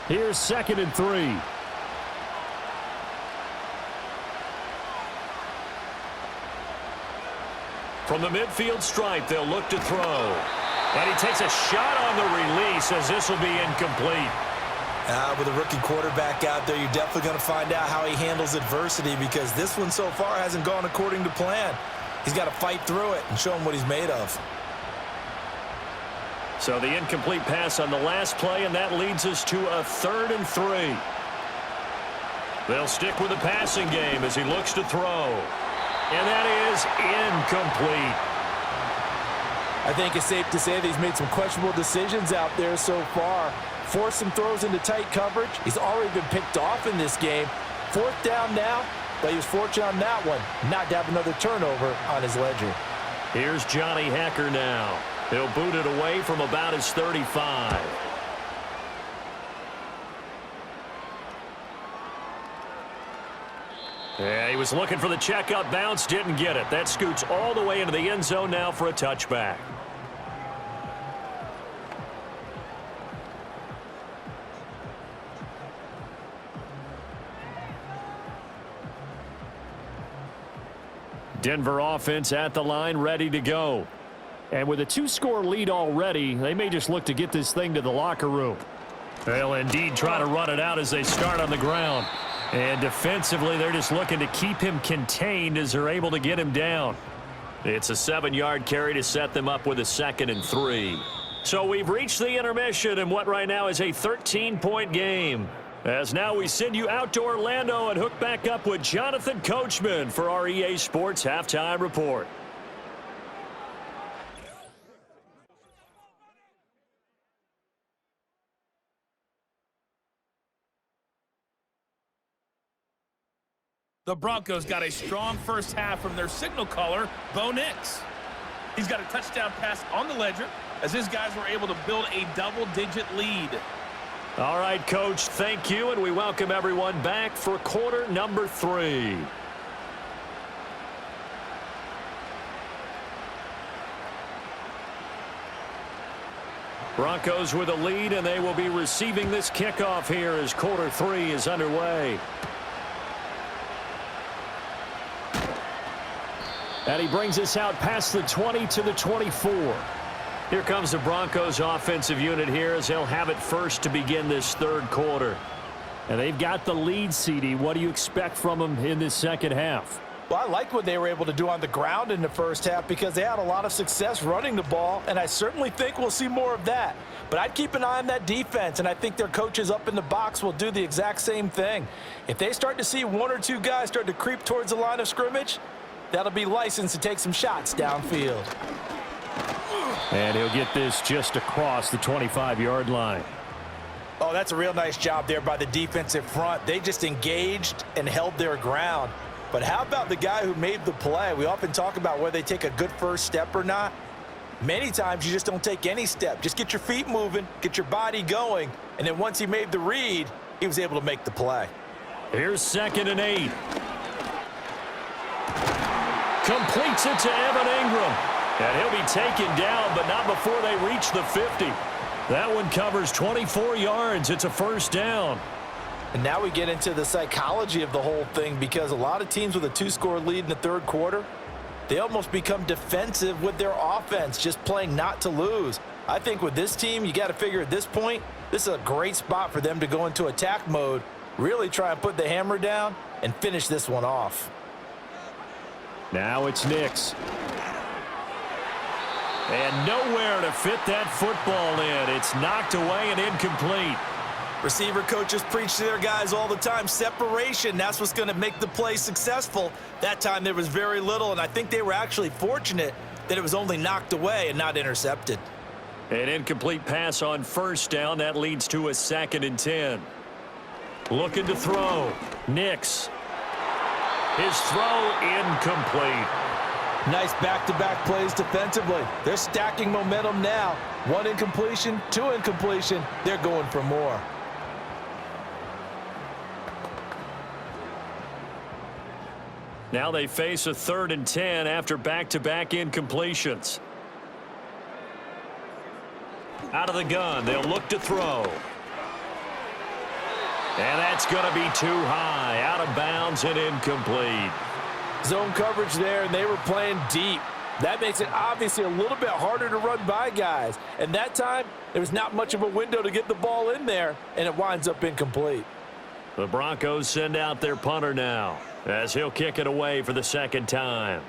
B: Here's 2nd and 3. From the midfield stripe, they'll look to throw. And he takes a shot on the release as this will be incomplete.
C: With a rookie quarterback out there, you're definitely going to find out how he handles adversity because this one so far hasn't gone according to plan. He's got to fight through it and show him what he's made of.
B: So the incomplete pass on the last play, and that leads us to a 3rd and 3. They'll stick with the passing game as he looks to throw. And that is incomplete.
C: I think it's safe to say that he's made some questionable decisions out there so far. Forced some throws into tight coverage. He's already been picked off in this game. 4th down now, but he was fortunate on that one not to have another turnover on his ledger.
B: Here's Johnny Hacker now. He'll boot it away from about his 35. Yeah, he was looking for the checkup bounce, didn't get it. That scoots all the way into the end zone now for a touchback. Denver offense at the line, ready to go. And with a 2-score lead already, they may just look to get this thing to the locker room. They'll indeed try to run it out as they start on the ground. And defensively, they're just looking to keep him contained as they're able to get him down. It's a 7-yard carry to set them up with a 2nd and 3. So we've reached the intermission in what right now is a 13-point game. As now we send you out to Orlando and hook back up with Jonathan Coachman for our EA Sports Halftime Report.
D: The Broncos got a strong first half from their signal caller, Bo Nix. He's got a touchdown pass on the ledger as his guys were able to build a double-digit lead.
B: All right, Coach, thank you, and we welcome everyone back for quarter number 3. Broncos with a lead, and they will be receiving this kickoff here as quarter 3 is underway. And he brings us out past the 20 to the 24. Here comes the Broncos offensive unit here as they'll have it first to begin this 3rd quarter. And they've got the lead, CD. What do you expect from them in this second half?
C: Well, I like what they were able to do on the ground in the first half because they had a lot of success running the ball, and I certainly think we'll see more of that. But I'd keep an eye on that defense, and I think their coaches up in the box will do the exact same thing. If they start to see 1 or 2 guys start to creep towards the line of scrimmage, that'll be licensed to take some shots downfield.
B: And he'll get this just across the 25-yard line.
C: Oh, that's a real nice job there by the defensive front. They just engaged and held their ground. But how about the guy who made the play? We often talk about whether they take a good first step or not. Many times you just don't take any step. Just get your feet moving, get your body going, and then once he made the read, he was able to make the play.
B: Here's 2nd and 8. Completes it to Evan Ingram. And he'll be taken down, but not before they reach the 50. That one covers 24 yards. It's a first down.
C: And now we get into the psychology of the whole thing, because a lot of teams with a 2-score lead in the third quarter, they almost become defensive with their offense, just playing not to lose. I think with this team, you got to figure at this point, this is a great spot for them to go into attack mode, really try and put the hammer down and finish this one off.
B: Now it's Nix. And nowhere to fit that football in. It's knocked away and incomplete.
C: Receiver coaches preach to their guys all the time, separation. That's what's going to make the play successful. That time there was very little, and I think they were actually fortunate that it was only knocked away and not intercepted.
B: An incomplete pass on first down. That leads to a 2nd and 10. Looking to throw. Nix. His throw incomplete.
C: Nice back-to-back plays defensively. They're stacking momentum now. 1 incompletion, 2 incompletion. They're going for more.
B: Now they face a 3rd and 10 after back-to-back incompletions. Out of the gun, they'll look to throw. And that's going to be too high. Out of bounds and incomplete.
C: Zone coverage there, and they were playing deep. That makes it obviously a little bit harder to run by guys. And that time, there was not much of a window to get the ball in there, and it winds up incomplete.
B: The Broncos send out their punter now, as he'll kick it away for the 2nd time.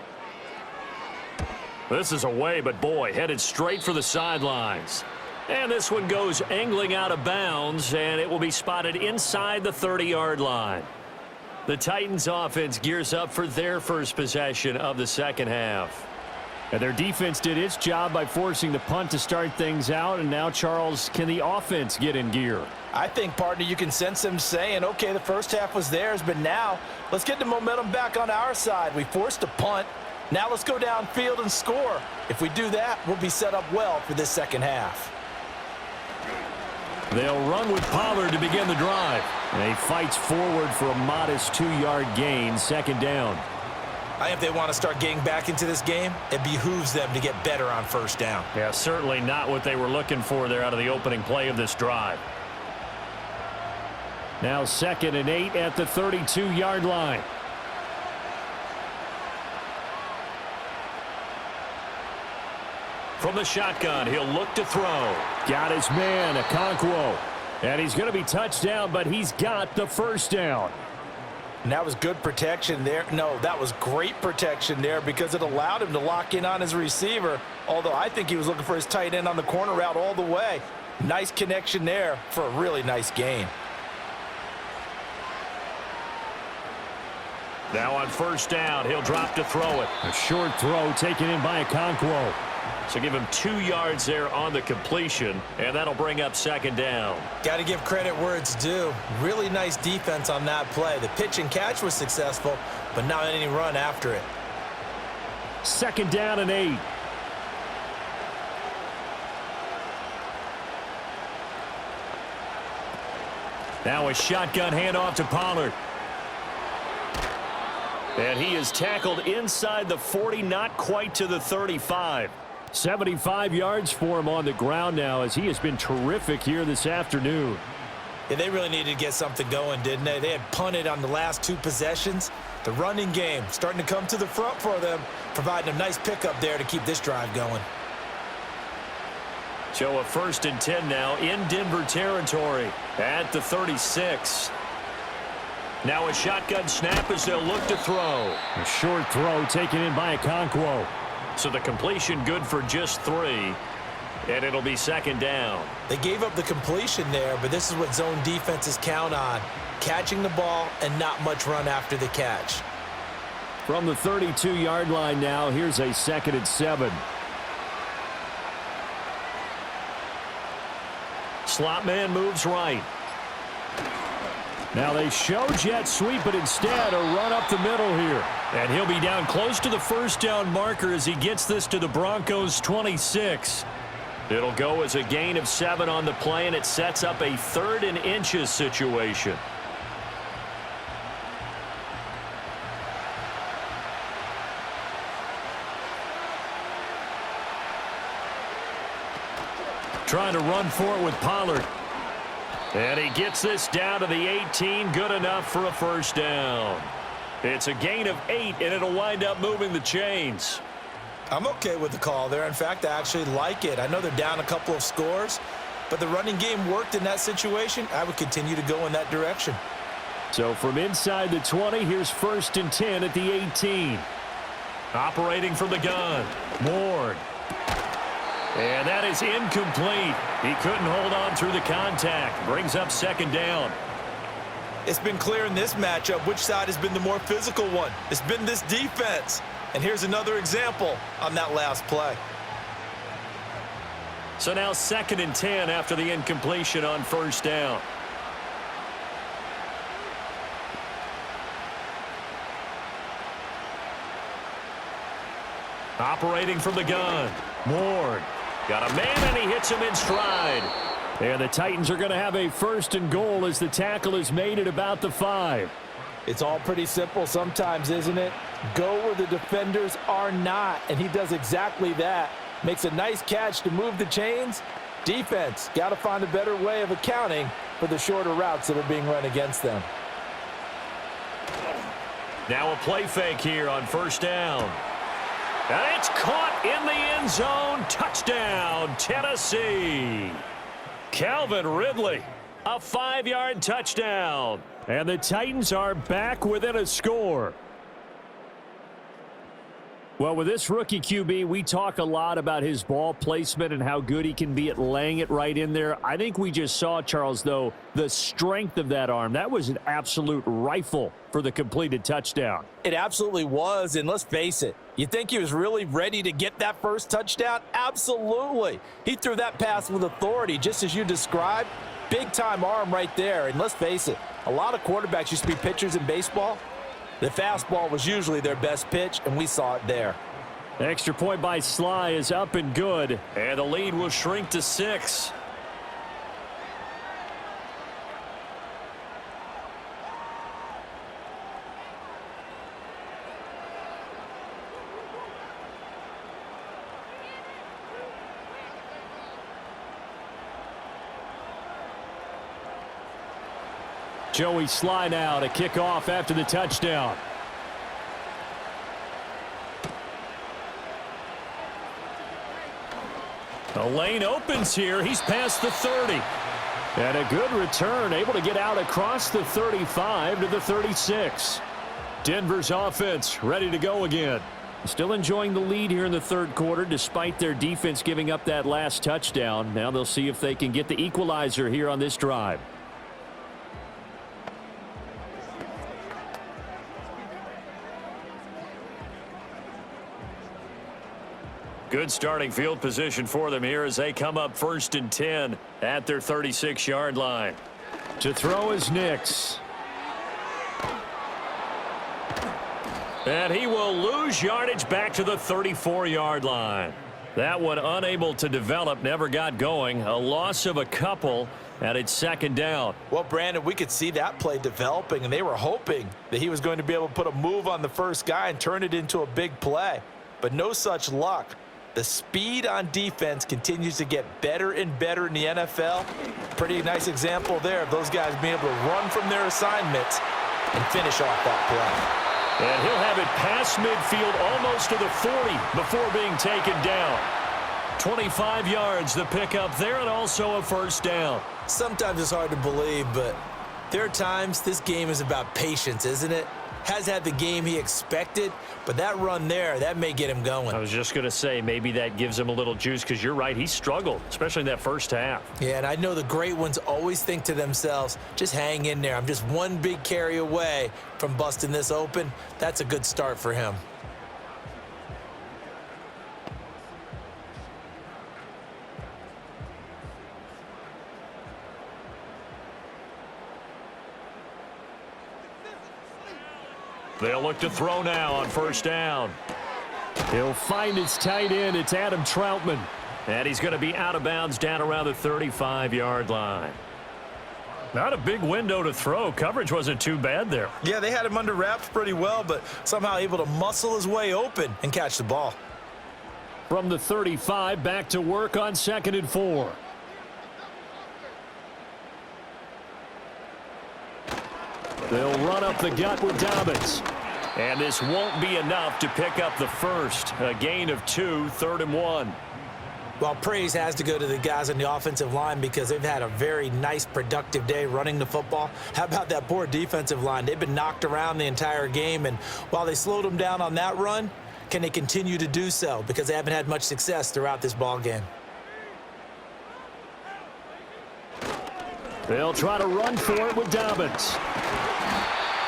B: This is away, but boy, headed straight for the sidelines. And this one goes angling out of bounds, and it will be spotted inside the 30-yard line. The Titans offense gears up for their first possession of the second half. And their defense did its job by forcing the punt to start things out. And now, Charles, can the offense get in gear?
C: I think, partner, you can sense them saying, okay, the first half was theirs, but now let's get the momentum back on our side. We forced a punt. Now let's go downfield and score. If we do that, we'll be set up well for this second half.
B: They'll run with Pollard to begin the drive. And he fights forward for a modest 2-yard gain, 2nd down.
C: I think if they want to start getting back into this game, it behooves them to get better on first down.
B: Yeah, certainly not what they were looking for there out of the opening play of this drive. Now 2nd and 8 at the 32-yard line. From the shotgun, he'll look to throw. Got his man, Okonkwo. And he's going to be touched down, but he's got the first down.
C: And that was good protection there. No, that was great protection there because it allowed him to lock in on his receiver, although I think he was looking for his tight end on the corner route all the way. Nice connection there for a really nice gain.
B: Now on first down, he'll drop to throw it. A short throw taken in by Okonkwo. So give him 2 yards there on the completion, and that'll bring up 2nd down.
C: Got to give credit where it's due. Really nice defense on that play. The pitch and catch was successful, but not any run after it.
B: 2nd down and 8. Now a shotgun handoff to Pollard. And he is tackled inside the 40, not quite to the 35. 75 yards for him on the ground now, as he has been terrific here this afternoon.
C: Yeah, they really needed to get something going, didn't they? They had punted on the last 2 possessions. The running game starting to come to the front for them, providing a nice pickup there to keep this drive going.
B: So a 1st and 10 now in Denver territory at the 36. Now a shotgun snap as they'll look to throw. A short throw taken in by Okonkwo. So the completion good for just 3. And it'll be 2nd down.
C: They gave up the completion there, but this is what zone defenses count on. Catching the ball and not much run after the catch.
B: From the 32-yard line now, here's a 2nd and 7. slot man moves right. Now they show jet sweep, but instead a run up the middle here. And he'll be down close to the first down marker as he gets this to the Broncos 26. It'll go as a gain of 7 on the play, and it sets up a 3rd and inches situation. Trying to run for it with Pollard. And he gets this down to the 18, good enough for a first down. It's a gain of 8, and it'll wind up moving the chains.
C: I'm okay with the call there. In fact, I actually like it. I know they're down a couple of scores, but the running game worked in that situation. I would continue to go in that direction.
B: So from inside the 20, here's 1st and 10 at the 18. Operating from the gun, Ward. And that is incomplete. He couldn't hold on through the contact. Brings up 2nd down.
C: It's been clear in this matchup which side has been the more physical one. It's been this defense. And here's another example on that last play.
B: So now 2nd and 10 after the incompletion on 1st down. Operating from the gun, Ward. Got a man, and he hits him in stride. And the Titans are going to have a 1st and goal as the tackle is made at about the 5.
C: It's all pretty simple sometimes, isn't it? Go where the defenders are not, and he does exactly that. Makes a nice catch to move the chains. Defense, got to find a better way of accounting for the shorter routes that are being run against them.
B: Now a play fake here on 1st down. And it's caught in the end zone. Touchdown, Tennessee. Calvin Ridley, a 5-yard touchdown. And the Titans are back within a score. Well, with this rookie QB, we talk a lot about his ball placement and how good he can be at laying it right in there. I think we just saw, Charles, though, the strength of that arm. That was an absolute rifle for the completed touchdown.
C: It absolutely was, and let's face it, you think he was really ready to get that first touchdown? Absolutely. He threw that pass with authority, just as you described. Big-time arm right there, and let's face it, a lot of quarterbacks used to be pitchers in baseball. The fastball was usually their best pitch, and we saw it there.
B: The extra point by Sly is up and good, and the lead will shrink to 6. Joey Sly now to kick off after the touchdown. The lane opens here. He's past the 30. And a good return, able to get out across the 35 to the 36. Denver's offense ready to go again. Still enjoying the lead here in the 3rd quarter despite their defense giving up that last touchdown. Now they'll see if they can get the equalizer here on this drive. Good starting field position for them here as they come up 1st and 10 at their 36-yard line. To throw is Nix. And he will lose yardage back to the 34-yard line. That one unable to develop, never got going. A loss of a couple, and it's 2nd down.
C: Well, Brandon, we could see that play developing, and they were hoping that he was going to be able to put a move on the first guy and turn it into a big play. But no such luck. The speed on defense continues to get better and better in the NFL. Pretty nice example there of those guys being able to run from their assignments and finish off that play.
B: And he'll have it past midfield almost to the 40 before being taken down. 25 yards the pickup there, and also a 1st down.
C: Sometimes it's hard to believe, but there are times this game is about patience, isn't it? Has had the game he expected, but that run there, that may get him going.
B: I was just going to say, maybe that gives him a little juice, because you're right, he struggled, especially in that first half.
C: Yeah, and I know the great ones always think to themselves, just hang in there. I'm just one big carry away from busting this open. That's a good start for him.
B: They'll look to throw now on first down. He'll find his tight end. It's Adam Troutman. And he's going to be out of bounds down around the 35-yard line. Not a big window to throw. Coverage wasn't too bad there.
C: Yeah, they had him under wraps pretty well, but somehow able to muscle his way open and catch the ball.
B: From the 35, back to work on 2nd and 4. They'll run up the gut with Dobbins. And this won't be enough to pick up the first. A gain of 2, 3rd and 1.
C: Well, praise has to go to the guys on the offensive line because they've had a very nice, productive day running the football. How about that poor defensive line? They've been knocked around the entire game, and while they slowed them down on that run, can they continue to do so? Because they haven't had much success throughout this ball game.
B: They'll try to run for it with Dobbins.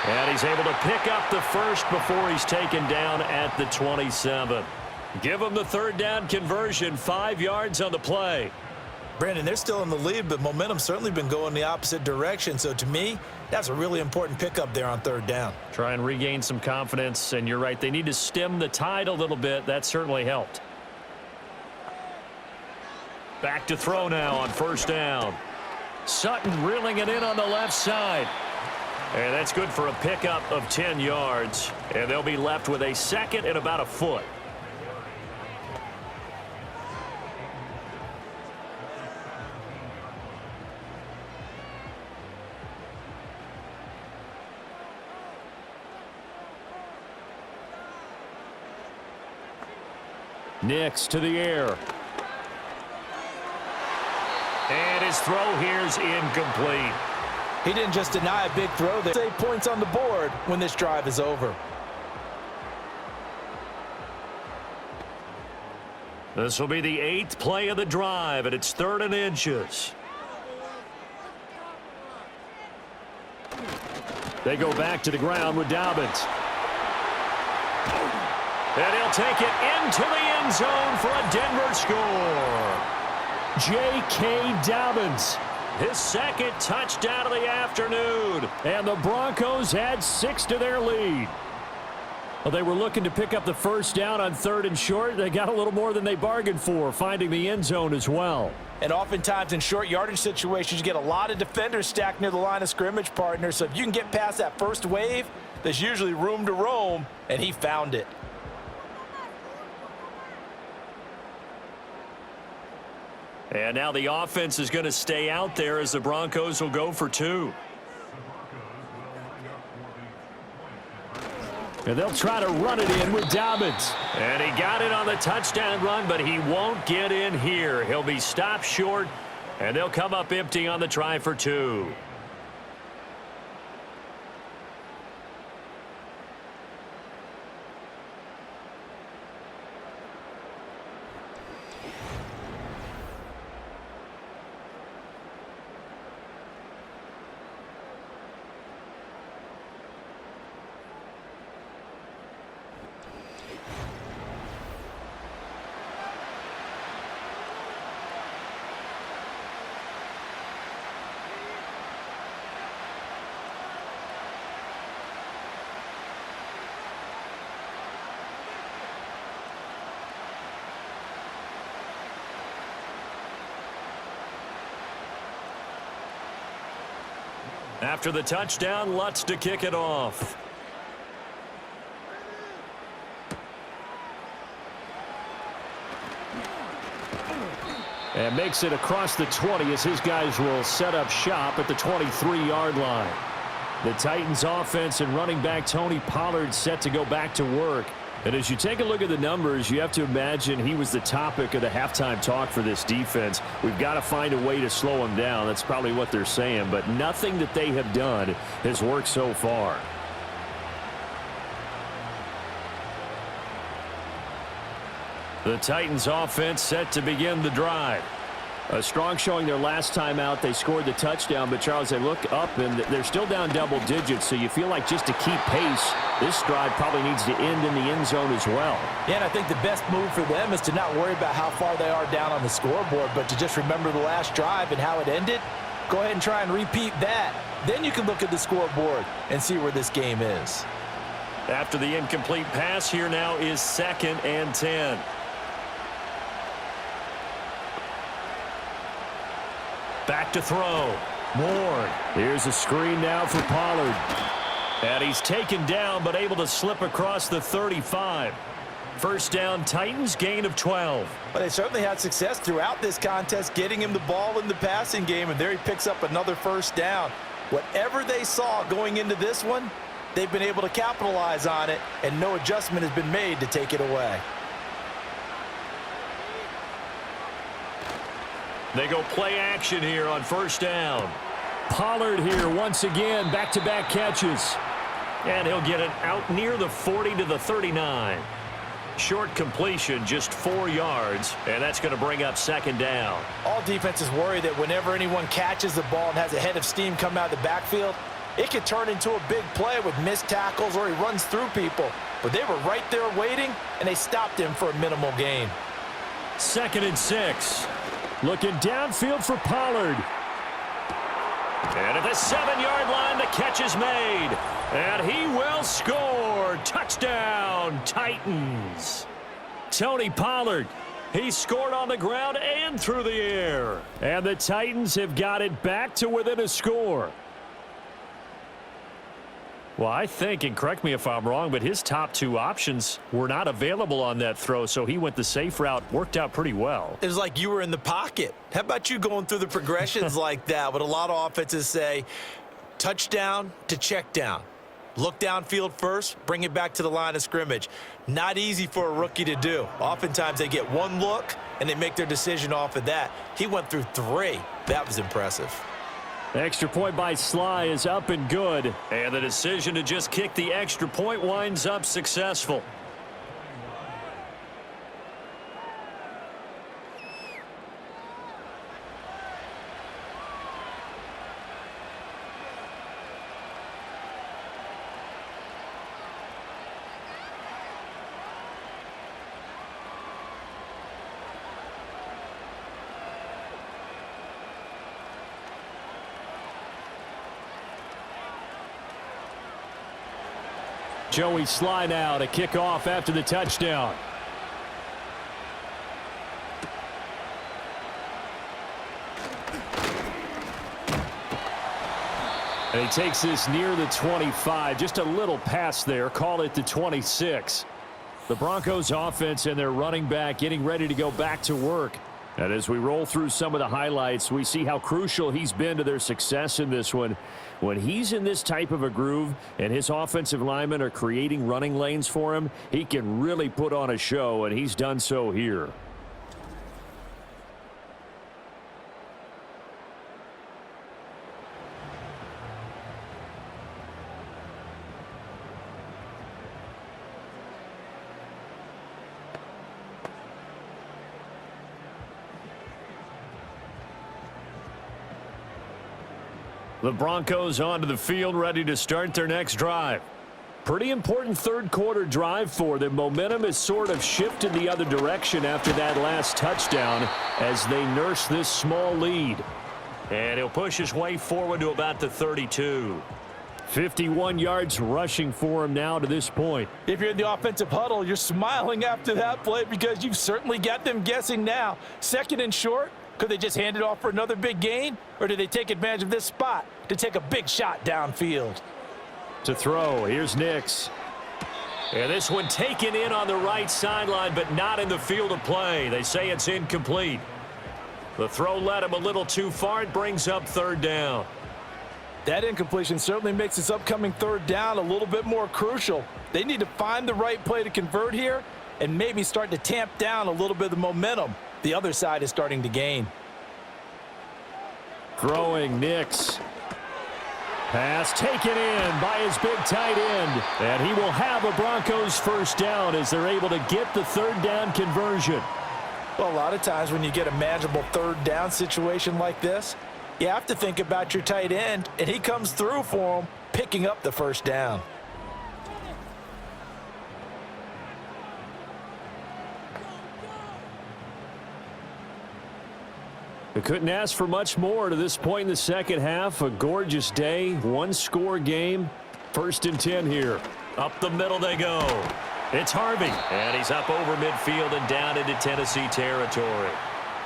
B: And he's able to pick up the first before he's taken down at the 27. Give them the 3rd down conversion, 5 yards on the play.
C: Brandon, they're still in the lead, but momentum's certainly been going the opposite direction. So to me, that's a really important pickup there on 3rd down.
B: Try and regain some confidence, and you're right, they need to stem the tide a little bit. That certainly helped. Back to throw now on first down. Sutton reeling it in on the left side. And that's good for a pickup of 10 yards. And they'll be left with a 2nd and about a foot. Nix to the air. And his throw here's incomplete.
C: He didn't just deny a big throw there. 8 points on the board when this drive is over.
B: This will be the 8th play of the drive, and it's 3rd and inches. They go back to the ground with Dobbins. And he'll take it into the end zone for a Denver score. J.K. Dobbins, his 2nd touchdown of the afternoon. And the Broncos add 6 to their lead. Well, they were looking to pick up the first down on 3rd and short. They got a little more than they bargained for, finding the end zone as well.
C: And oftentimes in short yardage situations, you get a lot of defenders stacked near the line of scrimmage, partner. So if you can get past that first wave, there's usually room to roam, and he found it.
B: And now the offense is going to stay out there as the Broncos will go for 2. And they'll try to run it in with Dobbins. And he got it on the touchdown run, but he won't get in here. He'll be stopped short, and they'll come up empty on the try for 2. After the touchdown, Lutz to kick it off. And makes it across the 20 as his guys will set up shop at the 23-yard line. The Titans offense and running back Tony Pollard set to go back to work. And as you take a look at the numbers, you have to imagine he was the topic of the halftime talk for this defense. We've got to find a way to slow him down. That's probably what they're saying. But nothing that they have done has worked so far. The Titans offense set to begin the drive. A strong showing their last time out. They scored the touchdown, but Charles, they look up and they're still down double digits, so you feel like just to keep pace, this drive probably needs to end in the end zone as well.
C: Yeah, and I think the best move for them is to not worry about how far they are down on the scoreboard, but to just remember the last drive and how it ended. Go ahead and try and repeat that. Then you can look at the scoreboard and see where this game is.
B: After the incomplete pass, here now is 2nd and 10. Back to throw. Ward. Here's a screen now for Pollard. And he's taken down, but able to slip across the 35. First down, Titans, gain of 12.
C: But they certainly had success throughout this contest, getting him the ball in the passing game, and there he picks up another first down. Whatever they saw going into this one, they've been able to capitalize on it, and no adjustment has been made to take it away.
B: They go play action here on first down. Pollard here once again, back-to-back catches. And he'll get it out near the 40 to the 39. Short completion, just 4 yards, and that's going to bring up 2nd down.
C: All defenses worry that whenever anyone catches the ball and has a head of steam come out of the backfield, it could turn into a big play with missed tackles or he runs through people. But they were right there waiting, and they stopped him for a minimal gain.
B: 2nd and 6. Looking downfield for Pollard. And at the 7-yard line, the catch is made. And he will score. Touchdown, Titans. Tony Pollard. He scored on the ground and through the air. And the Titans have got it back to within a score. Well, I think, and correct me if I'm wrong, but his top 2 options were not available on that throw, so he went the safe route. Worked out pretty well.
C: It was like you were in the pocket. How about you going through the progressions like that? What a lot of offenses say, touchdown to check down. Look downfield first, bring it back to the line of scrimmage. Not easy for a rookie to do. Oftentimes they get 1 look, and they make their decision off of that. He went through 3. That was impressive.
B: Extra point by Sly is up and good. And the decision to just kick the extra point winds up successful. Joey Sly now to kick off after the touchdown. And he takes this near the 25. Just a little pass there. Call it the 26. The Broncos offense and their running back getting ready to go back to work. And as we roll through some of the highlights, we see how crucial he's been to their success in this one. When he's in this type of a groove and his offensive linemen are creating running lanes for him, he can really put on a show, and he's done so here. The Broncos onto the field, ready to start their next drive. Pretty important third quarter drive for them. Momentum has sort of shifted the other direction after that last touchdown as they nurse this small lead. And he'll push his way forward to about the 32. 51 yards rushing for him now to this point.
C: If you're in the offensive huddle, you're smiling after that play because you've certainly got them guessing now. 2nd and short. Could they just hand it off for another big gain? Or do they take advantage of this spot to take a big shot downfield?
B: To throw, here's Nix. And this one taken in on the right sideline, but not in the field of play. They say it's incomplete. The throw led him a little too far. It brings up 3rd down.
C: That incompletion certainly makes this upcoming 3rd down a little bit more crucial. They need to find the right play to convert here and maybe start to tamp down a little bit of the momentum the other side is starting to gain.
B: Throwing Nix. Pass taken in by his big tight end. And he will have a Broncos first down as they're able to get the 3rd down conversion.
C: Well, a lot of times when you get a manageable 3rd down situation like this, you have to think about your tight end, and he comes through for him, picking up the first down.
B: They couldn't ask for much more to this point in the second half. A gorgeous day, 1-score game. 1st and 10 here. Up the middle they go. It's Harvey, and he's up over midfield and down into Tennessee territory.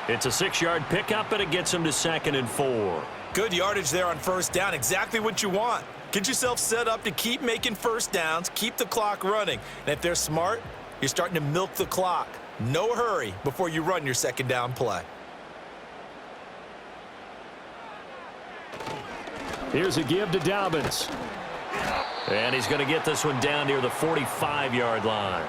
B: It's a 6-yard pickup, and it gets him to 2nd and 4.
C: Good yardage there on first down. Exactly what you want. Get yourself set up to keep making first downs, keep the clock running. And if they're smart, you're starting to milk the clock. No hurry before you run your second down play.
B: Here's a give to Dobbins. And he's going to get this one down near the 45-yard line.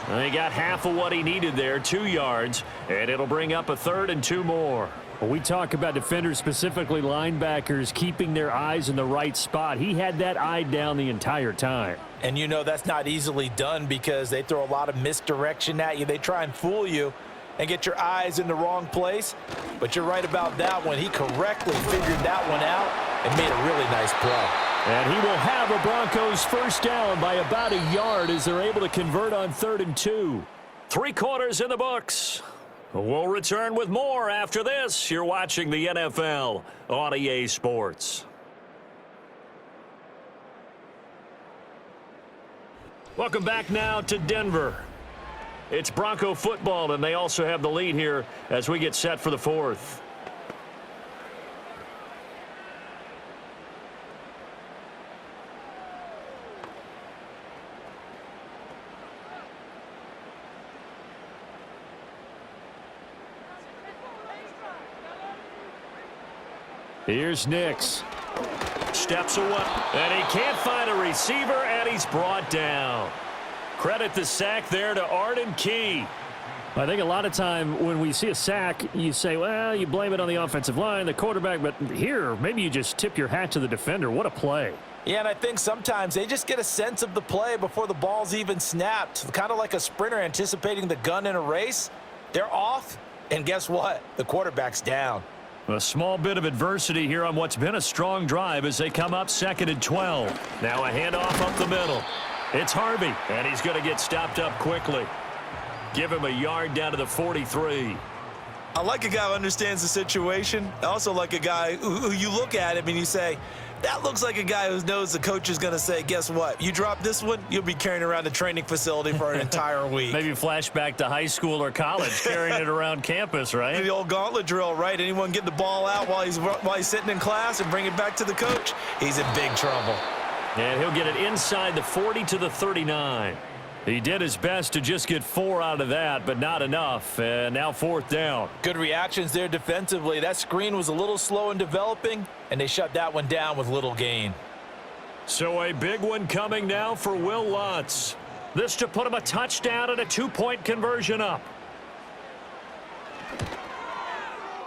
B: And he got half of what he needed there, 2 yards, and it'll bring up a 3rd and 2 more.
E: When we talk about defenders, specifically linebackers, keeping their eyes in the right spot, he had that eye down the entire time.
C: And you know that's not easily done because they throw a lot of misdirection at you. They try and fool you and get your eyes in the wrong place. But you're right about that one. He correctly figured that one out and made a really nice play.
B: And he will have a Broncos first down by about a yard as they're able to convert on 3rd and 2. 3 quarters in the books. We'll return with more after this. You're watching the NFL on EA Sports. Welcome back now to Denver. It's Bronco football, and they also have the lead here as we get set for the 4th. Here's Nix. Steps away, and he can't find a receiver, and he's brought down. Credit the sack there to Arden Key.
E: I think a lot of time when we see a sack, you say, well, you blame it on the offensive line, the quarterback, but here, maybe you just tip your hat to the defender. What a play.
C: Yeah, and I think sometimes they just get a sense of the play before the ball's even snapped. Kind of like a sprinter anticipating the gun in a race. They're off, and guess what? The quarterback's down.
B: A small bit of adversity here on what's been a strong drive as they come up 2nd and 12. Now a handoff up the middle. It's Harvey, and he's going to get stopped up quickly. Give him a yard down to the 43.
C: I like a guy who understands the situation. I also like a guy who you look at him and you say, that looks like a guy who knows the coach is going to say, guess what? You drop this one, you'll be carrying around the training facility for an entire week.
B: Maybe flashback to high school or college, carrying it around campus, right?
C: The old gauntlet drill, right? Anyone get the ball out while he's sitting in class and bring it back to the coach? He's in big trouble.
B: And he'll get it inside the 40 to the 39. He did his best to just get 4 out of that, but not enough. And now 4th down.
C: Good reactions there defensively. That screen was a little slow in developing, and they shut that one down with little gain.
B: So a big one coming now for Will Lutz. This to put him a touchdown and a 2-point conversion up.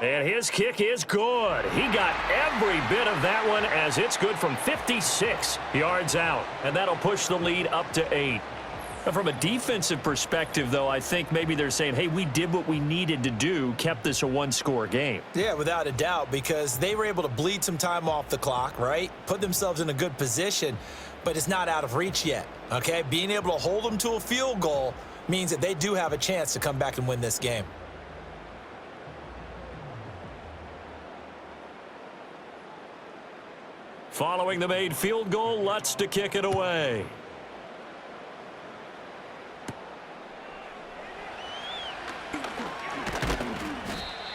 B: And his kick is good. He got every bit of that one as it's good from 56 yards out. And that'll push the lead up to 8. From a defensive perspective, though, I think maybe they're saying, hey, we did what we needed to do, kept this a 1-score game.
C: Yeah, without a doubt, because they were able to bleed some time off the clock, right? Put themselves in a good position, but it's not out of reach yet, okay? Being able to hold them to a field goal means that they do have a chance to come back and win this game.
B: Following the made field goal, Lutz to kick it away.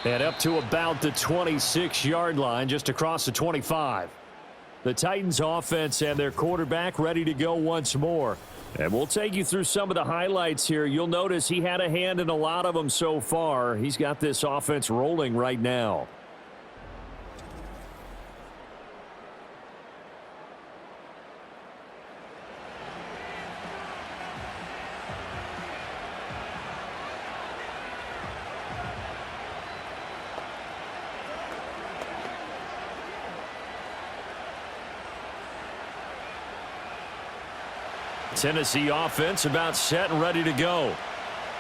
B: And up to about the 26-yard line, just across the 25. The Titans offense and their quarterback ready to go once more. And we'll take you through some of the highlights here. You'll notice he had a hand in a lot of them so far. He's got this offense rolling right now. Tennessee offense about set and ready to go.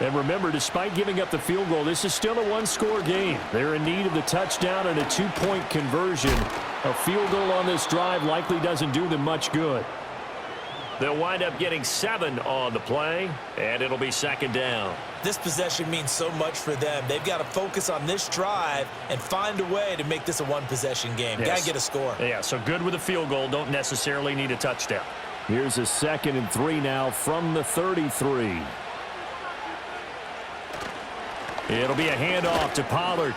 B: And remember, despite giving up the field goal, this is still a 1-score game. They're in need of the touchdown and a 2-point conversion. A field goal on this drive likely doesn't do them much good. They'll wind up getting 7 on the play, and it'll be 2nd down.
C: This possession means so much for them. They've got to focus on this drive and find a way to make this a 1-possession game.
B: Yes.
C: Got to get a score.
B: Yeah, so good with a field goal. Don't necessarily need a touchdown. Here's a 2nd and 3 now from the 33. It'll be a handoff to Pollard.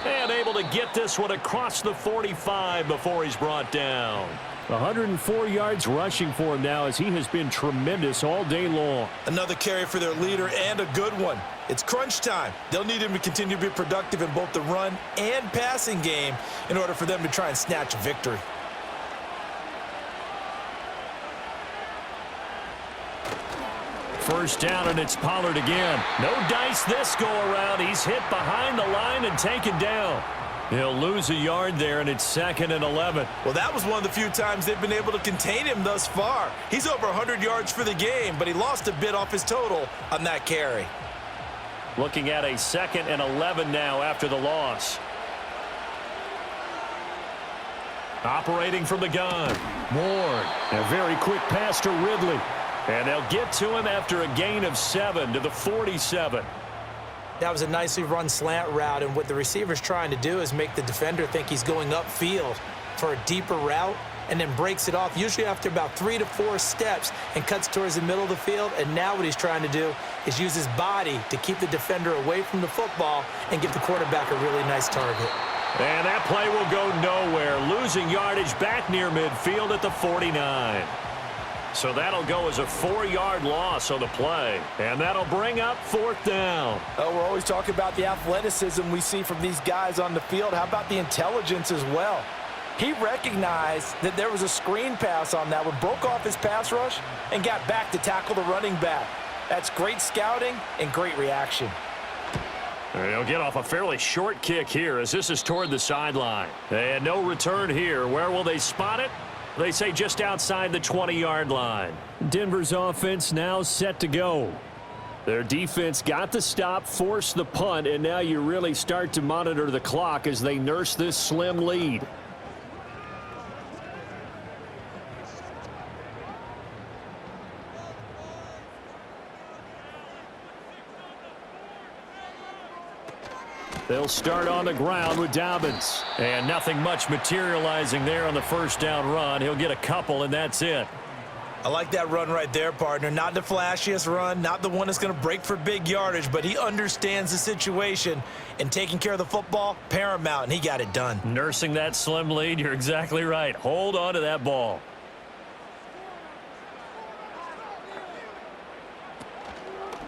B: And able to get this one across the 45 before he's brought down. 104 yards rushing for him now as he has been tremendous all day long.
C: Another carry for their leader and a good one. It's crunch time. They'll need him to continue to be productive in both the run and passing game in order for them to try and snatch a victory.
B: First down, and it's Pollard again. No dice this go around. He's hit behind the line and taken down. He'll lose a yard there, and it's 2nd and 11.
C: Well, that was one of the few times they've been able to contain him thus far. He's over 100 yards for the game, but he lost a bit off his total on that carry.
B: Looking at a 2nd and 11 now after the loss. Operating from the gun. Ward. A very quick pass to Ridley. And they'll get to him after a gain of 7 to the 47.
F: That was a nicely run slant route, and what the receiver's trying to do is make the defender think he's going upfield for a deeper route and then breaks it off, usually after about 3 to 4 steps, and cuts towards the middle of the field. And now what he's trying to do is use his body to keep the defender away from the football and give the quarterback a really nice target.
B: And that play will go nowhere, losing yardage back near midfield at the 49. So that'll go as a 4-yard loss on the play. And that'll bring up 4th down.
C: Oh, we're always talking about the athleticism we see from these guys on the field. How about the intelligence as well? He recognized that there was a screen pass on that one, broke off his pass rush, and got back to tackle the running back. That's great scouting and great reaction.
B: He'll get off a fairly short kick here as this is toward the sideline. And no return here. Where will they spot it? They say just outside the 20-yard line. Denver's offense now set to go. Their defense got the stop, forced the punt, and now you really start to monitor the clock as they nurse this slim lead. They'll start on the ground with Dobbins. And nothing much materializing there on the first down run. He'll get a couple, and that's it.
C: I like that run right there, partner. Not the flashiest run, not the one that's going to break for big yardage, but he understands the situation, and taking care of the football, paramount, and he got it done.
B: Nursing that slim lead, you're exactly right. Hold on to that ball.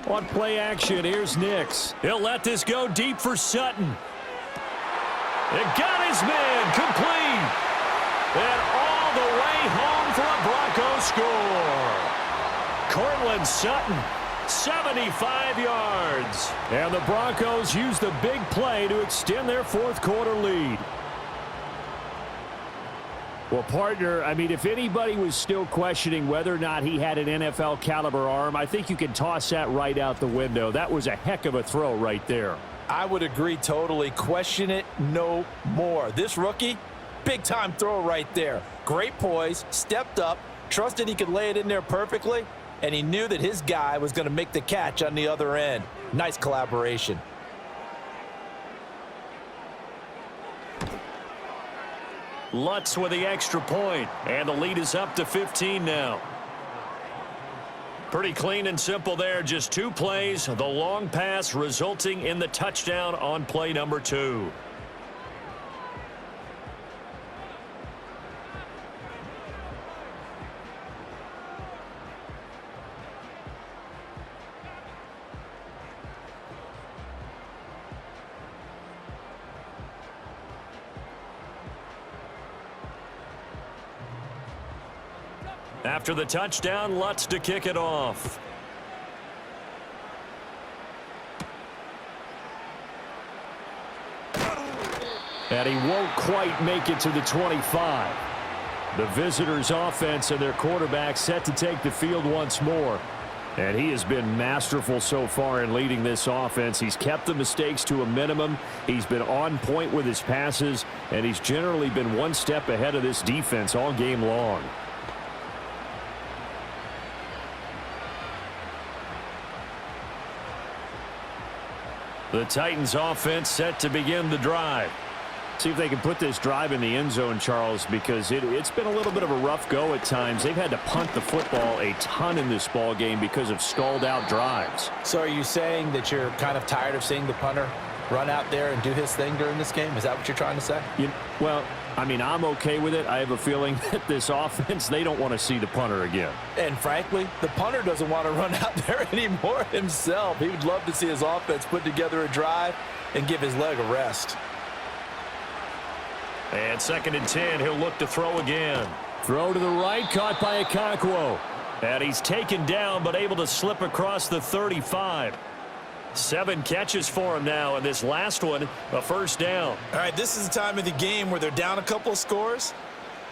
B: On play action, here's Nix. He'll let this go deep for Sutton. It got his man complete. And all the way home for a Broncos score. Cortland Sutton, 75 yards. And the Broncos use the big play to extend their fourth quarter lead. Well, partner, I mean, if anybody was still questioning whether or not he had an NFL caliber arm, I think you can toss that right out the window. That was a heck of a throw right there.
C: I would agree totally. Question it no more. This rookie, big-time throw right there. Great poise, stepped up, trusted he could lay it in there perfectly, and he knew that his guy was going to make the catch on the other end. Nice collaboration.
B: Lutz with the extra point, and the lead is up to 15 now. Pretty clean and simple there, just 2 plays, the long pass resulting in the touchdown on play number 2. After the touchdown, Lutz to kick it off. And he won't quite make it to the 25. The visitors' offense and their quarterback set to take the field once more. And he has been masterful so far in leading this offense. He's kept the mistakes to a minimum. He's been on point with his passes, and he's generally been one step ahead of this defense all game long. The Titans offense set to begin the drive.
E: See if they can put this drive in the end zone, Charles, because it's been a little bit of a rough go at times. They've had to punt the football a ton in this ball game because of stalled-out drives.
F: So are you saying that you're kind of tired of seeing the punter run out there and do his thing during this game? Is that what you're trying to say?
E: Well, I mean, I'm okay with it. I have a feeling that this offense, they don't want to see the punter again.
C: And frankly, the punter doesn't want to run out there anymore himself. He would love to see his offense put together a drive and give his leg a rest.
B: And 2nd and 10, he'll look to throw again.
E: Throw to the right, caught by Okakwo.
B: And he's taken down, but able to slip across the 35. 7 catches for him now, and this last one, a first down.
F: All right, this is the time of the game where they're down a couple of scores,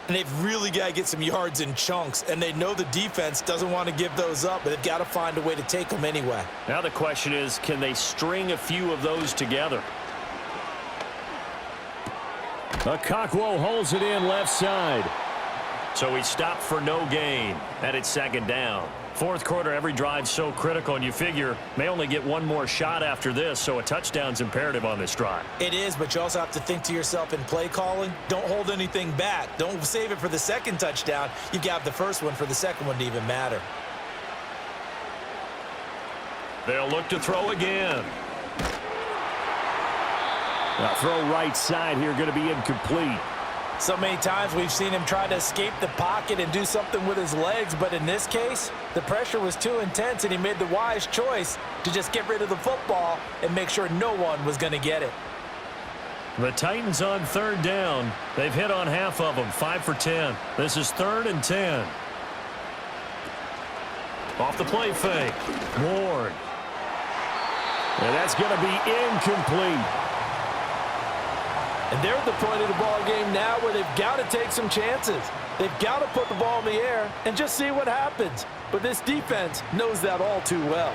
F: and they've really got to get some yards in chunks, and they know the defense doesn't want to give those up, but they've got to find a way to take them anyway.
B: Now the question is, can they string a few of those together?
E: Okakwo holds it in left side.
B: So he stopped for no gain, and it's 2nd down. 4th quarter, every drive's so critical, and you figure may only get one more shot after this, so a touchdown's imperative on this drive.
F: It is, but you also have to think to yourself in play calling, don't hold anything back. Don't save it for the second touchdown. You've got the first one for the second one to even matter.
B: They'll look to throw again.
E: Now throw right side here, going to be incomplete.
F: So many times we've seen him try to escape the pocket and do something with his legs, but in this case, the pressure was too intense, and he made the wise choice to just get rid of the football and make sure no one was going to get it.
B: The Titans on 3rd down. They've hit on half of them, 5 for 10. This is 3rd and 10. Off the play fake. Ward.
E: And that's going to be incomplete.
C: And they're at the point of the ball game now where they've got to take some chances. They've got to put the ball in the air and just see what happens. But this defense knows that all too well.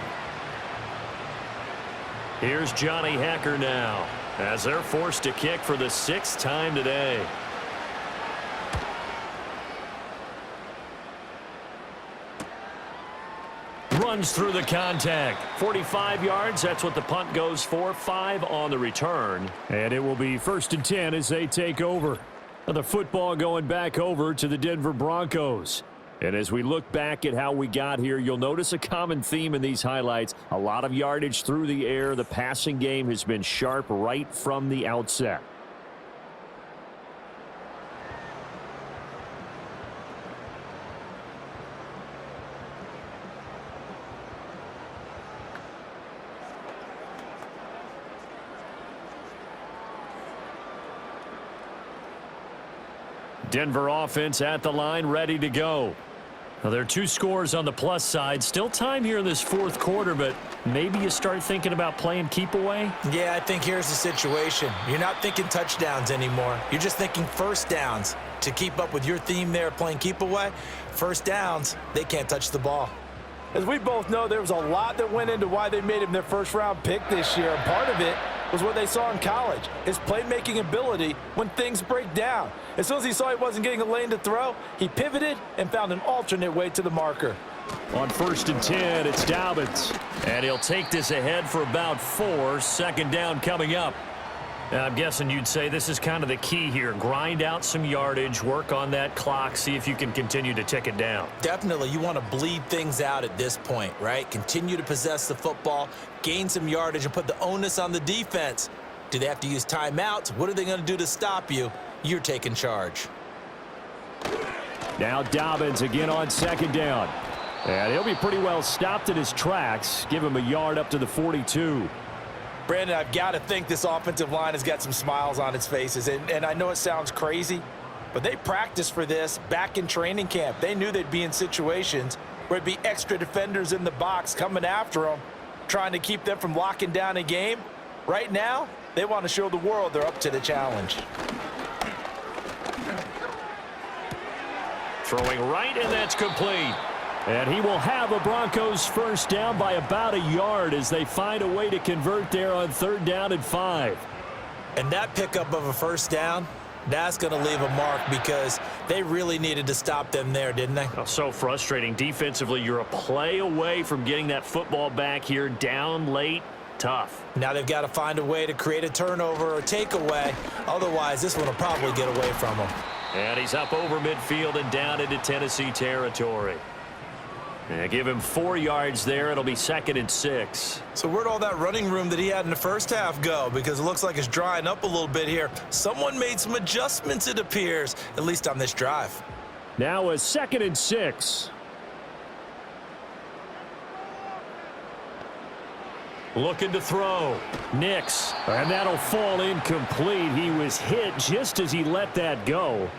B: Here's Johnny Hacker now as they're forced to kick for the 6th time today. Runs through the contact. 45 yards, that's what the punt goes for. 5 on the return.
E: And it will be 1st and 10 as they take over. Now the football going back over to the Denver Broncos. And as we look back at how we got here, you'll notice a common theme in these highlights. A lot of yardage through the air. The passing game has been sharp right from the outset.
B: Denver offense at the line, ready to go. Now, there are 2 scores on the plus side. Still time here in this 4th quarter, but maybe you start thinking about playing keep away?
F: Yeah, I think here's the situation. You're not thinking touchdowns anymore. You're just thinking first downs. To keep up with your theme there, playing keep away, first downs, they can't touch the ball.
C: As we both know, there was a lot that went into why they made him their first-round pick this year. And part of it was what they saw in college, his playmaking ability when things break down. As soon as he saw he wasn't getting a lane to throw, he pivoted and found an alternate way to the marker.
B: On 1st and 10, it's Dobbins. And he'll take this ahead for about 4. 2nd down coming up. I'm guessing you'd say this is kind of the key here. Grind out some yardage, work on that clock, see if you can continue to tick it down.
F: Definitely, you want to bleed things out at this point, right? Continue to possess the football, gain some yardage, and put the onus on the defense. Do they have to use timeouts? What are they going to do to stop you? You're taking charge.
E: Now Dobbins again on 2nd down. And he'll be pretty well stopped in his tracks. Give him a yard up to the 42.
F: Brandon, I've got to think this offensive line has got some smiles on its faces. And I know it sounds crazy, but they practiced for this back in training camp. They knew they'd be in situations where it'd be extra defenders in the box coming after them, trying to keep them from locking down a game. Right now, they want to show the world they're up to the challenge.
B: Throwing right, and that's complete.
E: And he will have a Broncos first down by about a yard as they find a way to convert there on 3rd down and 5.
F: And that pickup of a first down, that's going to leave a mark because they really needed to stop them there, didn't they?
B: Oh, so frustrating. Defensively, you're a play away from getting that football back here down late. Tough.
F: Now they've got to find a way to create a turnover or takeaway. Otherwise, this one will probably get away from them.
B: And he's up over midfield and down into Tennessee territory. And give him 4 yards there. It'll be 2nd and 6.
F: So where'd all that running room that he had in the first half go? Because it looks like it's drying up a little bit here. Someone made some adjustments, it appears, at least on this drive.
E: Now a 2nd and 6.
B: Looking to throw.
E: Nix. And that'll fall incomplete. He was hit just as he let that go.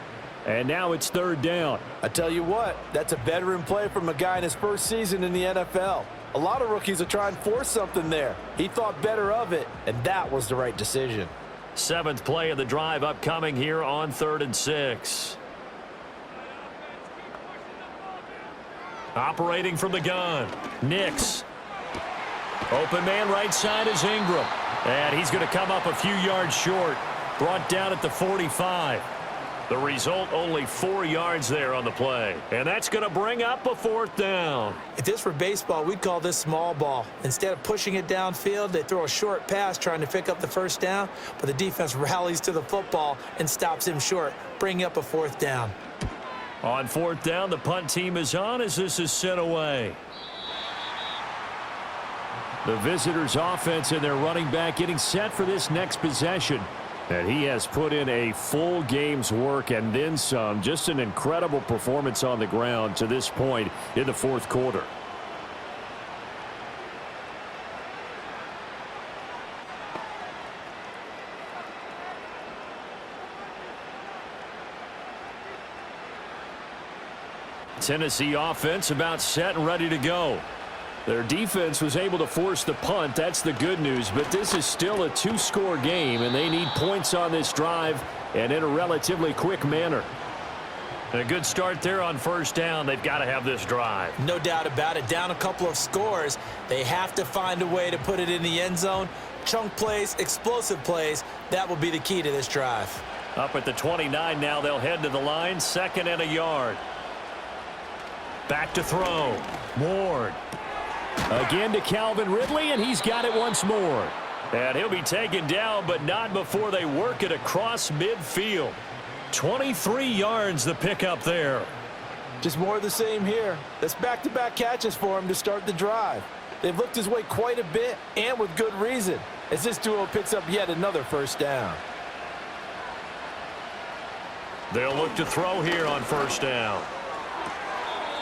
E: And now it's 3rd down.
C: I tell you what, that's a veteran play from a guy in his first season in the NFL. A lot of rookies will try and force something there. He thought better of it, and that was the right decision.
B: 7th play of the drive upcoming here on 3rd and 6. Operating from the gun. Nix. Open man right side is Ingram. And he's going to come up a few yards short. Brought down at the 45. The result, only 4 yards there on the play. And that's going to bring up a 4th down.
F: If this were baseball, we'd call this small ball. Instead of pushing it downfield, they throw a short pass trying to pick up the 1st down, but the defense rallies to the football and stops him short, bringing up a 4th down.
B: On 4th down, the punt team is on as this is sent away.
E: The visitors' offense and their running back getting set for this next possession. And he has put in a full game's work and then some. Just an incredible performance on the ground to this point in the 4th quarter. Tennessee offense about set and ready to go. Their defense was able to force the punt. That's the good news. But this is still a 2-score game, and they need points on this drive and in a relatively quick manner.
B: A good start there on 1st down. They've got to have this drive.
F: No doubt about it. Down a couple of scores. They have to find a way to put it in the end zone. Chunk plays, explosive plays. That will be the key to this drive.
B: Up at the 29 now. They'll head to the line. 2nd and a yard. Back to throw. Ward.
E: Again to Calvin Ridley, and he's got it once more.
B: And he'll be taken down, but not before they work it across midfield. 23 yards the pickup there.
C: Just more of the same here. That's back-to-back catches for him to start the drive. They've looked his way quite a bit, and with good reason, as this duo picks up yet another 1st down.
B: They'll look to throw here on 1st down.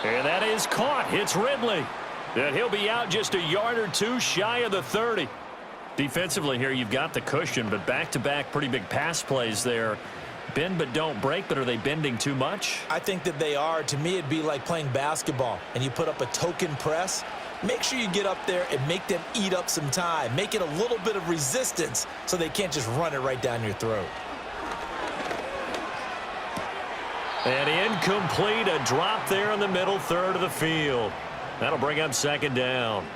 B: And that is caught. It's Ridley. And he'll be out just a yard or 2 shy of the 30. Defensively here, you've got the cushion, but back-to-back pretty big pass plays there. Bend but don't break, but are they bending too much?
F: I think that they are. To me, it'd be like playing basketball, and you put up a token press. Make sure you get up there and make them eat up some time. Make it a little bit of resistance so they can't just run it right down your throat.
B: And incomplete, a drop there in the middle 3rd of the field. That'll bring up 2nd down.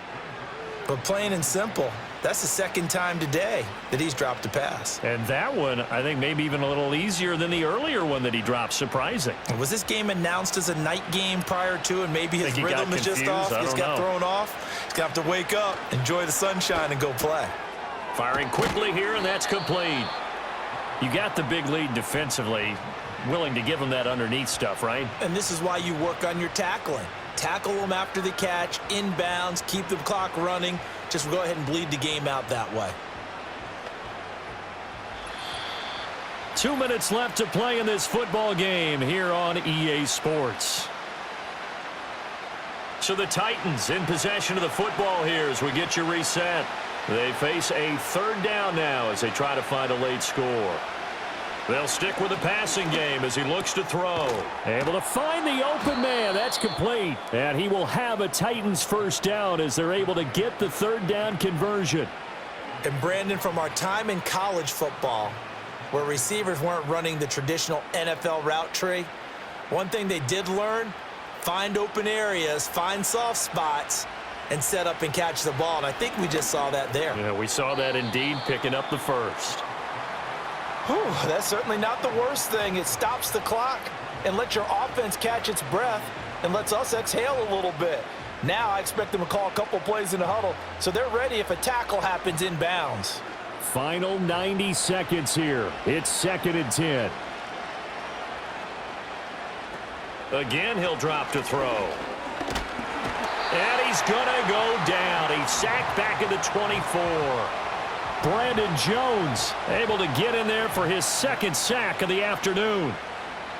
F: But plain and simple, that's the 2nd time today that he's dropped a pass.
B: And that one, I think, maybe even a little easier than the earlier one that he dropped. Surprising.
F: Was this game announced as a night game prior to, and maybe his rhythm is just off? He just got thrown off. He's going to have to wake up, enjoy the sunshine, and go play.
B: Firing quickly here, and that's complete. You got the big lead defensively. Willing to give him that underneath stuff, right?
F: And this is why you work on your tackling. Tackle them after the catch, inbounds, keep the clock running. Just go ahead and bleed the game out that way.
B: 2 minutes left to play in this football game here on EA Sports. So the Titans in possession of the football here as we get you reset. They face a 3rd down now as they try to find a late score. They'll stick with the passing game as he looks to throw.
E: Able to find the open man. That's complete. And he will have a Titans 1st down as they're able to get the 3rd down conversion.
F: And Brandon, from our time in college football, where receivers weren't running the traditional NFL route tree, one thing they did learn, find open areas, find soft spots, and set up and catch the ball. And I think we just saw that there.
B: Yeah, we saw that indeed, picking up the 1st.
C: Whew, that's certainly not the worst thing. It stops the clock and lets your offense catch its breath and lets us exhale a little bit. Now I expect them to call a couple plays in the huddle, so they're ready if a tackle happens inbounds.
E: Final 90 seconds here. It's 2nd and 10.
B: Again, he'll drop to throw. And he's going to go down. He's sacked back at the 24.
E: Brandon Jones able to get in there for his 2nd sack of the afternoon.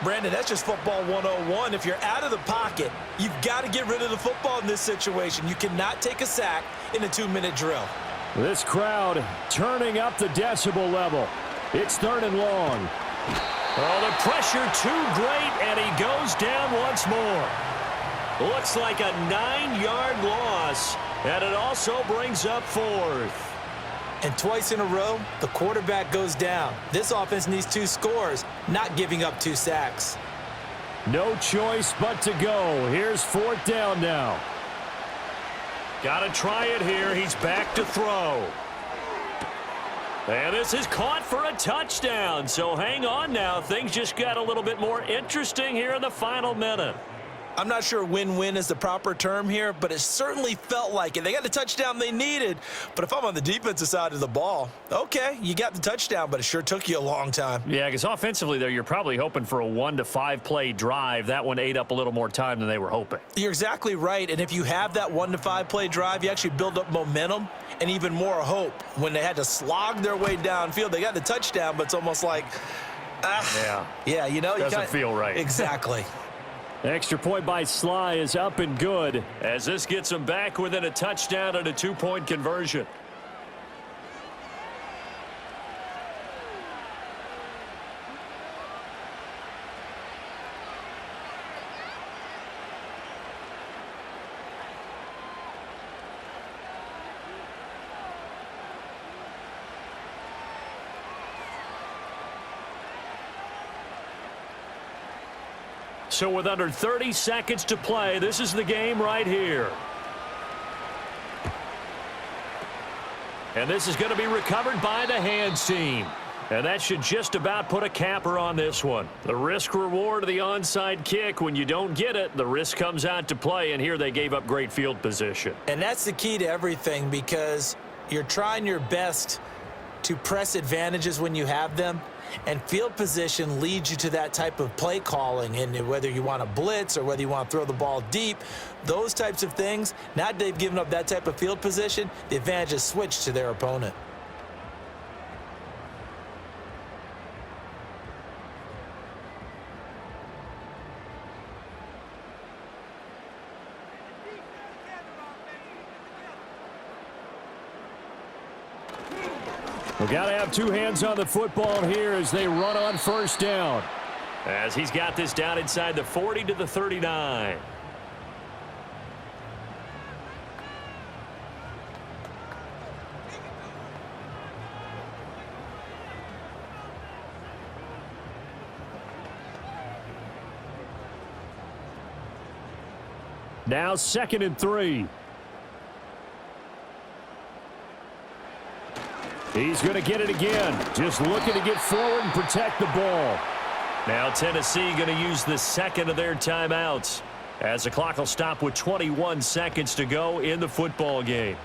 C: Brandon, that's just football 101. If you're out of the pocket, you've got to get rid of the football in this situation. You cannot take a sack in a 2-minute drill.
E: This crowd turning up the decibel level. It's 3rd and long.
B: Oh, the pressure too great, and he goes down once more. Looks like a 9-yard loss, and it also brings up 4th.
F: And twice in a row, the quarterback goes down. This offense needs 2 scores, not giving up 2 sacks.
E: No choice but to go. Here's 4th down now.
B: Got to try it here. He's back to throw. And this is caught for a touchdown. So hang on now. Things just got a little bit more interesting here in the final minute.
C: I'm not sure win-win is the proper term here, but it certainly felt like it. They got the touchdown they needed, but if I'm on the defensive side of the ball, okay, you got the touchdown, but it sure took you a long time.
B: Yeah, because offensively there, you're probably hoping for a 1 to 5 play drive. That one ate up a little more time than they were hoping.
C: You're exactly right, and if you have that 1 to 5 play drive, you actually build up momentum and even more hope. When they had to slog their way downfield, they got the touchdown, but it's almost like, yeah, you know,
B: doesn't feel right.
C: Exactly.
E: Extra point by Sly is up and good.
B: As this gets them back within a touchdown and a 2-point conversion. So with under 30 seconds to play, this is the game right here. And this is going to be recovered by the hands team. And that should just about put a capper on this one. The risk-reward of the onside kick, when you don't get it, the risk comes out to play, and here they gave up great field position.
F: And that's the key to everything, because you're trying your best to press advantages when you have them, and field position leads you to that type of play calling. And whether you want to blitz or whether you want to throw the ball deep, those types of things, now that they've given up that type of field position, the advantage is switched to their opponent.
E: We've got to have 2 hands on the football here as they run on 1st down.
B: As he's got this down inside the 40 to the 39.
E: Now 2nd and 3. He's going to get it again. Just looking to get forward and protect the ball.
B: Now Tennessee going to use the 2nd of their timeouts, as the clock will stop with 21 seconds to go in the football game.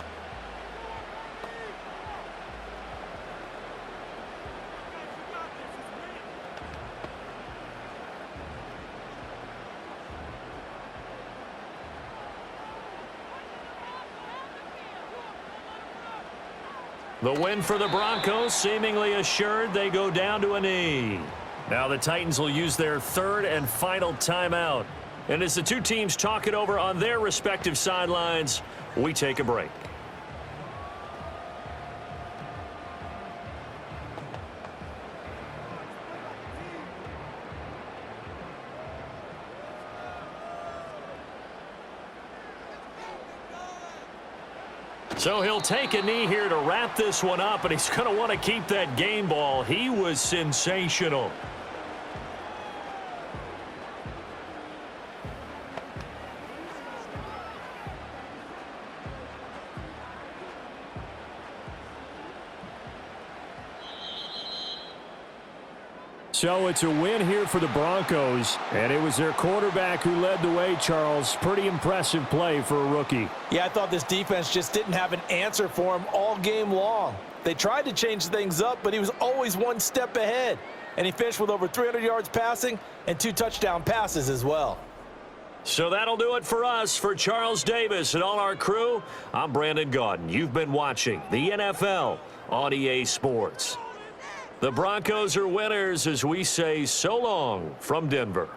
B: The win for the Broncos seemingly assured. They go down to a knee. Now the Titans will use their 3rd and final timeout. And as the 2 teams talk it over on their respective sidelines, we take a break. So he'll take a knee here to wrap this one up, and he's going to want to keep that game ball. He was sensational.
E: So it's a win here for the Broncos, and it was their quarterback who led the way, Charles. Pretty impressive play for a rookie.
C: Yeah, I thought this defense just didn't have an answer for him all game long. They tried to change things up, but he was always one step ahead. And he finished with over 300 yards passing and 2 touchdown passes as well.
B: So that'll do it for us. For Charles Davis and all our crew, I'm Brandon Gaudin. You've been watching the NFL on EA Sports. The Broncos are winners as we say so long from Denver.